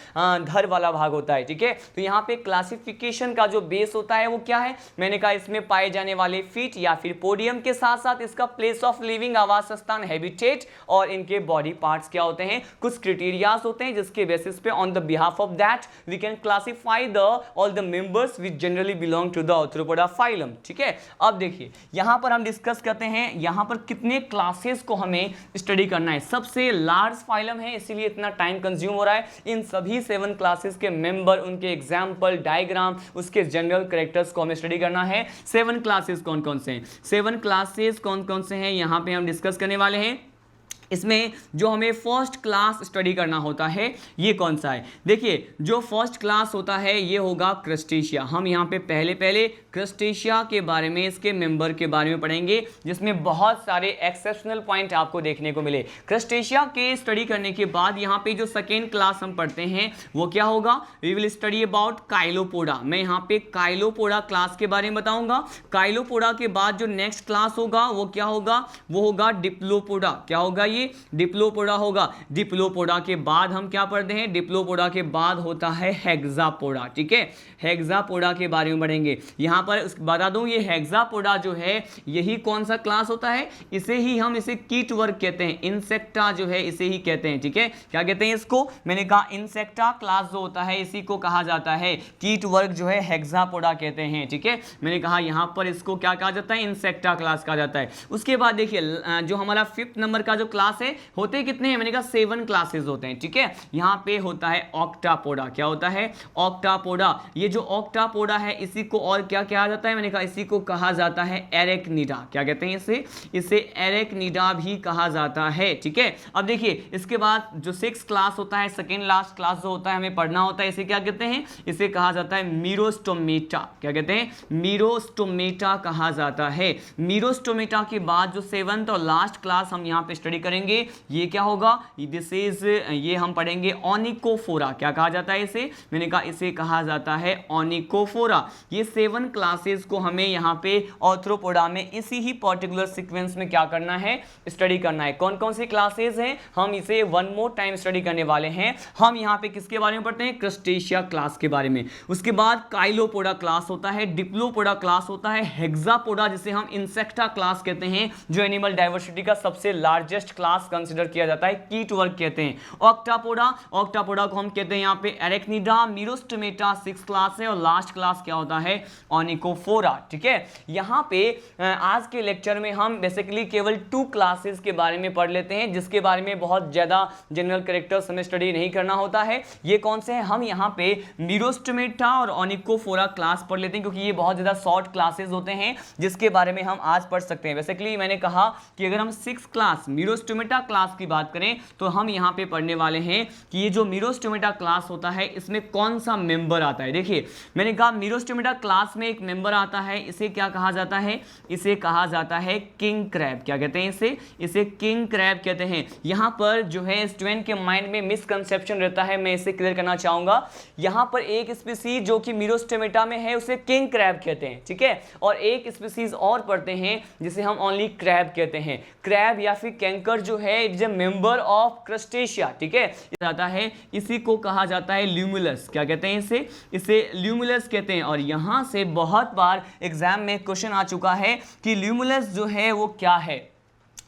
धड़ वाला भाग होता है। ठीक है, तो यहाँ पे क्लासिफिकेशन का जो बेस होता है वो क्या है? मैंने कहा इसमें पाए जाने वाले फीट या फिर पोडियम के साथ साथ इसका प्लेस ऑफ लिविंग आवास स्थान हैबिटेट, और इनके बॉडी पार्ट्स क्या होते हैं? कुछ क्राइटेरियाज होते हैं जिसके बेसिस पे on the behalf of that we can classify the all the members which generally belong to the Arthropoda phylum. ठीक है, अब देखिए यहां पर हम डिस्कस करते हैं यहां पर कितने क्लासेस को हमें स्टडी करना है। सबसे लार्ज फाइलम है, इसीलिए इतना टाइम कंज्यूम हो रहा है। इन सभी 7 क्लासेस के मेंबर, उनके एग्जाम्पल, डायग्राम, उसके जनरल कैरेक्टर्स को हमें स्टडी करना है। 7 क्लासेस कौन कौन से हैं? 7 क्लासेस कौन कौन से हैं यहां पे हम डिस्कस करने वाले हैं। इसमें जो हमें फर्स्ट क्लास स्टडी करना होता है ये कौन सा है? देखिए जो फर्स्ट क्लास होता है ये होगा क्रस्टेशिया। हम यहाँ पे पहले क्रस्टेशिया के बारे में, इसके मेंबर के बारे में पढ़ेंगे, जिसमें बहुत सारे एक्सेप्शनल पॉइंट आपको देखने को मिले। क्रस्टेशिया के स्टडी करने के बाद यहाँ पे जो सेकेंड क्लास हम पढ़ते हैं वो क्या होगा? We will study about Chilopoda. मैं यहाँ पे काइलोपोडा क्लास के बारे में बताऊंगा। काइलोपोडा के बाद जो नेक्स्ट क्लास होगा वो क्या होगा? वो होगा डिप्लोपोडा। क्या होगा? ये डिप्लोपोडा होगा। डिप्लोपोडा के बाद हम क्या पढ़ते हैं? डिप्लोपोडा के बाद होता है हेक्सापोडा। ठीक है, हेक्सापोडा के बारे में पढ़ेंगे। यहां पर बता दूं ये हेक्सापोडा जो है यही कौन सा क्लास होता है? इसे ही हम इसे कीट वर्ग कहते हैं। इंसेक्टा जो है इसे ही कहते हैं। ठीक है, क्या कहते हैं इसको? मैंने कहा इंसेक्टा क्लास जो होता है इसी को कहा जाता है कीट वर्ग जो है हेक्सापोडा कहते हैं। ठीक है, मैंने कहा यहां पर इसको क्या कहा जाता है? इंसेक्टा क्लास कहा जाता है। उसके बाद देखिए जो हमारा 5th नंबर का जो क्लास है, होते कितने हैं? मैंने कहा 7 क्लासेस होते हैं। ठीक है, यहां पे होता है ऑक्टापोडा। क्या होता है? ऑक्टापोडा। ये जो ऑक्टापोडा है इसी को और क्या कहा जाता है? मैंने कहा इसी को कहा जाता है एरेक्निडा। क्या कहते हैं इसे एरेक्निडा भी कहा जाता है। ठीक है, अब देखिए इसके बाद जो 6th क्लास होता है, सेकेंड लास्ट क्लास जो होता है हमें पढ़ना होता है, इसे क्या कहते हैं? इसे कहा जाता है मीरोस्टोमेटा। क्या कहते हैं? मीरोस्टोमेटा कहा जाता है। मीरोस्टोमेटा के बाद जो 7th और लास्ट क्लास हम यहाँ पे स्टडी करेंगे ये क्या होगा? ये हम पढ़ेंगे ओनिकोफोरा। क्या कहा जाता है इसे? मैंने कहा इसे कहा जाता है ओनिकोफोरा। ये 7 क्लासेस को हमें यहाँ पे आर्थ्रोपोडा में इसी ही पर्टिकुलर सीक्वेंस में क्या करना है? स्टडी करना है। कौन कौन सी क्लासेस हैं? हम इसे वन मोर टाइम स्टडी करने वाले हैं। हम यहाँ पे किसके बारे में पढ़ते हैं? क्रस्टेशिया क्लास के बारे में। उसके बाद काइलोपोडा क्लास होता है, डिप्लोपोडा क्लास होता है, हेक्सापोडा जिसे हम इंसेक्टा क्लास कहते हैं, जो एनिमल डाइवर्सिटी का सबसे लार्जेस्ट क्लास कंसीडर किया जाता है, कीट वर्ग कहते हैं। ऑक्टापोडा को हम कहते हैं यहाँ पे एरेक्निडा। मीरोस्टोमेटा 6th क्लास है, और लास्ट क्लास क्या होता है? ओनिकोफोरा। ठीक है, यहाँ पे आज के लेक्चर में हम बेसिकली केवल 2 क्लासेस के बारे में पढ़ लेते हैं, जिसके बारे में बहुत ज्यादा जनरल कैरेक्टर्स हमें स्टडी नहीं करना होता है। ये कौन से हैं? हम यहाँ पे मीरोस्टोमेटा और ओनिकोफोरा क्लास पढ़ लेते हैं, क्योंकि ये बहुत ज्यादा शॉर्ट क्लासेस होते हैं जिसके बारे में हम आज पढ़ सकते हैं। बेसिकली मैंने कहा कि अगर हम 6th क्लास मीरोस्टोमेटा मीरोस्टोमेटा क्लास की बात करें तो हम यहाँ पे पढ़ने वाले हैं कि ये जो मीरोस्टोमेटा क्लास होता है इसमें कौन सा मेंबर आता है। देखिए मैंने कहा मीरोस्टोमेटा क्लास में एक मेंबर आता है, इसे क्या कहा जाता है, इसे कहा जाता है किंग क्रैब। क्या कहते हैं इसे किंग क्रैब कहते हैं। यहाँ पर जो है स्टूडेंट के माइंड में मिसकंसेप्शन रहता है, मैं इसे क्लियर करना चाहूंगा। यहाँ पर एक स्पीसीज जो कि मीरोस्टोमेटा में है उसे किंग क्रैब कहते हैं, ठीक है, और एक स्पीसीज और पढ़ते हैं जिसे हम ओनली क्रैब कहते हैं। क्रैब या फिर कैंकर जो है it is a member of crustacea, ठीक है, जाता है, इसी को कहा जाता है ल्यूमुलस। क्या कहते हैं इसे ल्यूमुलस कहते हैं। और यहां से बहुत बार एग्जाम में क्वेश्चन आ चुका है कि ल्यूमुलस जो है वो क्या है।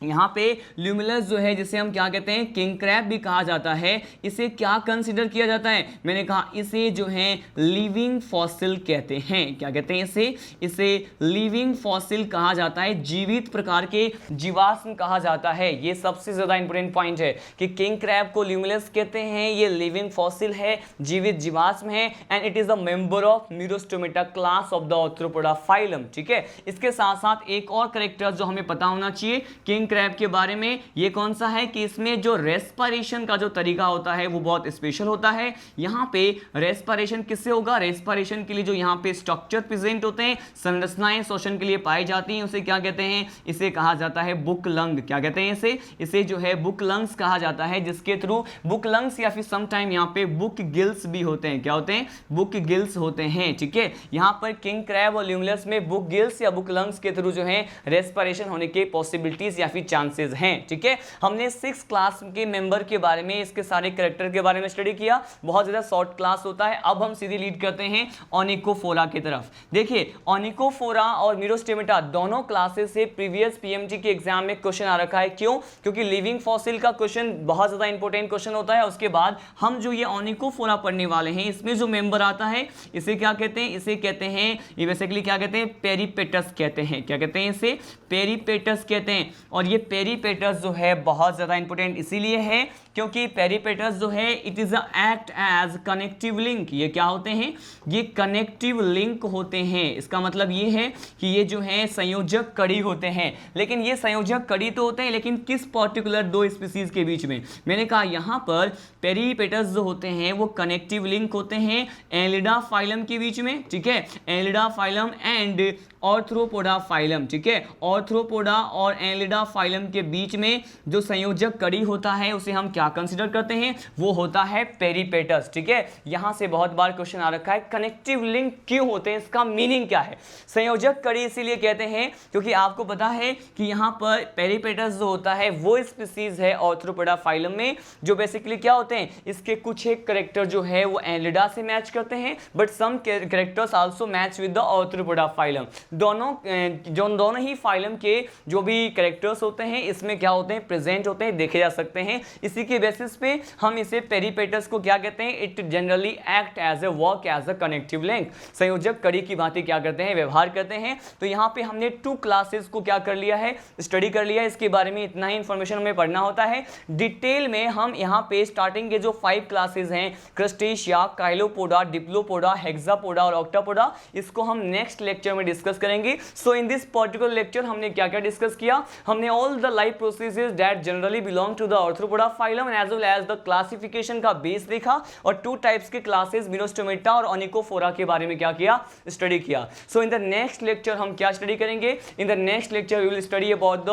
यहाँ पे ल्यूमुलस जो है जिसे हम क्या कहते हैं किंग क्रैब भी कहा जाता है, इसे क्या कंसीडर किया जाता है, मैंने कहा इसे जो है लिविंग फॉसिल कहते हैं। क्या कहते हैं इसे लिविंग फॉसिल कहा जाता है, जीवित प्रकार के जीवाश्म कहा जाता है। ये सबसे ज्यादा इंपॉर्टेंट पॉइंट है कि किंग क्रैब को ल्यूमुलस कहते हैं, ये लिविंग फॉसिल है, जीवित जीवाश्म है, and it is a member of मीरोस्टोमेटा class of the Arthropoda phylum, ठीक है। इसके साथ साथ एक और कैरेक्टर जो हमें पता होना चाहिए किंग क्रैब के बारे में, ये कौन सा है कि इसमें जो रेस्पिरेशन का जो तरीका होता है वो बहुत स्पेशल होता है। यहाँ पे रेस्पिरेशन किससे होगा, रेस्पिरेशन के लिए जो यहाँ पे स्ट्रक्चर प्रेजेंट होते हैं, संरचनाएं श्वसन के लिए पाई जाती हैं, उसे क्या कहते हैं, इसे कहा जाता है बुक लंग। क्या कहते हैं इसे जो है बुक लंग्स कहा जाता है, जिसके थ्रू बुक लंग्स या फिर समटाइम यहाँ पे बुक गिल्स भी होते हैं। क्या होते हैं, बुक गिल्स होते हैं, ठीक है। यहाँ पर किंग क्रैब और ल्यूमुलस में बुक गिल्स या बुक लंग्स के थ्रू जो है रेस्पिरेशन होने के पॉसिबिलिटीज या चांसेस हैं, ठीक है। हमने 6 क्लास के मेंबर के बारे में, इसके सारे कैरेक्टर के बारे में स्टडी किया, बहुत ज्यादा शॉर्ट क्लास होता है। अब हम सीधे लीड करते हैं ओनिकोफोरा की तरफ। देखिए ओनिकोफोरा और मीरोस्टोमेटा दोनों क्लासेस से प्रीवियस पीएमटी के एग्जाम में क्वेश्चन आ रखा है। क्यों, क्योंकि लिविंग फॉसिल का क्वेश्चन बहुत ज्यादा इंपॉर्टेंट क्वेश्चन होता है। उसके बाद हम जो ये ओनिकोफोरा पढ़ने वाले हैं, इसमें जो मेंबर आता है इसे क्या कहते हैं, इसे कहते हैं, ये बेसिकली क्या कहते हैं, पेरीपेटस कहते हैं। क्या कहते हैं, इसे पेरीपेटस कहते हैं। और ये पेरीपेटस जो है बहुत ज़्यादा इंपॉर्टेंट इसीलिए है क्योंकि पेरीपेटस जो है it is act as connective link. ये क्या होते हैं, ये कनेक्टिव लिंक होते हैं। इसका मतलब ये है कि ये जो है संयोजक कड़ी होते हैं। लेकिन ये संयोजक कड़ी तो होते हैं, लेकिन किस पर्टिकुलर 2 स्पीसीज के बीच में, मैंने कहा यहाँ पर पेरीपेटस जो होते हैं वो कनेक्टिव लिंक होते हैं एनलिडा फाइलम के बीच में, ठीक है, Annelida phylum and arthropoda phylum, ठीक है। आर्थ्रोपोडा और एनलिडा फाइलम के बीच में जो संयोजक कड़ी होता है उसे हम क्या कंसीडर करते हैं, वो होता है पेरीपेटस, ठीक है। यहां से बहुत बार क्वेश्चन आ रखा है कनेक्टिव लिंक क्यों होते हैं, इसका मीनिंग क्या है। संयोजक कड़ी इसीलिए कहते हैं क्योंकि आपको पता है कि यहां पर पेरीपेटस जो होता है वो स्पीसीज है आर्थ्रोपोडा फाइलम में जो बेसिकली क्या होते हैं, इसके कुछ एक कैरेक्टर जो है वो एनलिडा से मैच करते हैं, but some characters also match with the Arthropoda phylum. दोनों ही फाइलम के जो भी कैरेक्टर्स होते हैं इसमें क्या होते हैं, प्रेजेंट होते हैं, देखे जा सकते हैं। इसी के बेसिस पे हम इसे पेरीपेटस को क्या कहते हैं, it generally act as a work as a connective link, संयोजक कड़ी की भांति क्या करते हैं, व्यवहार करते हैं। तो यहाँ पे हमने 2 क्लासेस को क्या कर लिया है, स्टडी कर लिया है। इसके बारे में इतना ही इंफॉर्मेशन हमें पढ़ना होता है। डिटेल में हम यहाँ पे स्टार्टिंग के जो 5 क्लासेस हैं, क्रस्टेशिया, काइलोपोडा, डिप्लोपोडा, हेक्सापोडा और ऑक्टापोडा, इसको हम नेक्स्ट लेक्चर में डिस्कस करेंगे। So in this particular lecture हमने क्या क्या डिस्कस किया, हमने all the life processes that generally belong to the Arthropoda phylum as well as the classification का बेस देखा और 2 टाइप्स के क्लासेस मीरोस्टोमेटा और ओनिकोफोरा के बारे में क्या किया, स्टडी किया। So in the next lecture हम क्या स्टडी करेंगे, in the next lecture we will study about the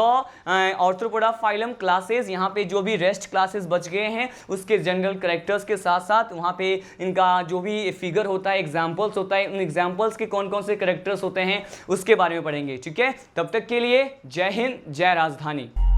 Arthropoda phylum classes. यहाँ पे जो भी रेस्ट क्लासेस बच गए हैं उसके जनरल कैरेक्टर्स के साथ साथ वहाँ पे इनका जो भी फिगर होता है, एग्जाम्पल्स होता है, उन एग्जाम्पल्स के कौन कौन से कैरेक्टर्स होते हैं उसके बारे में पढ़ेंगे, ठीक है। तब तक के लिए जय हिंद, जय राजधानी।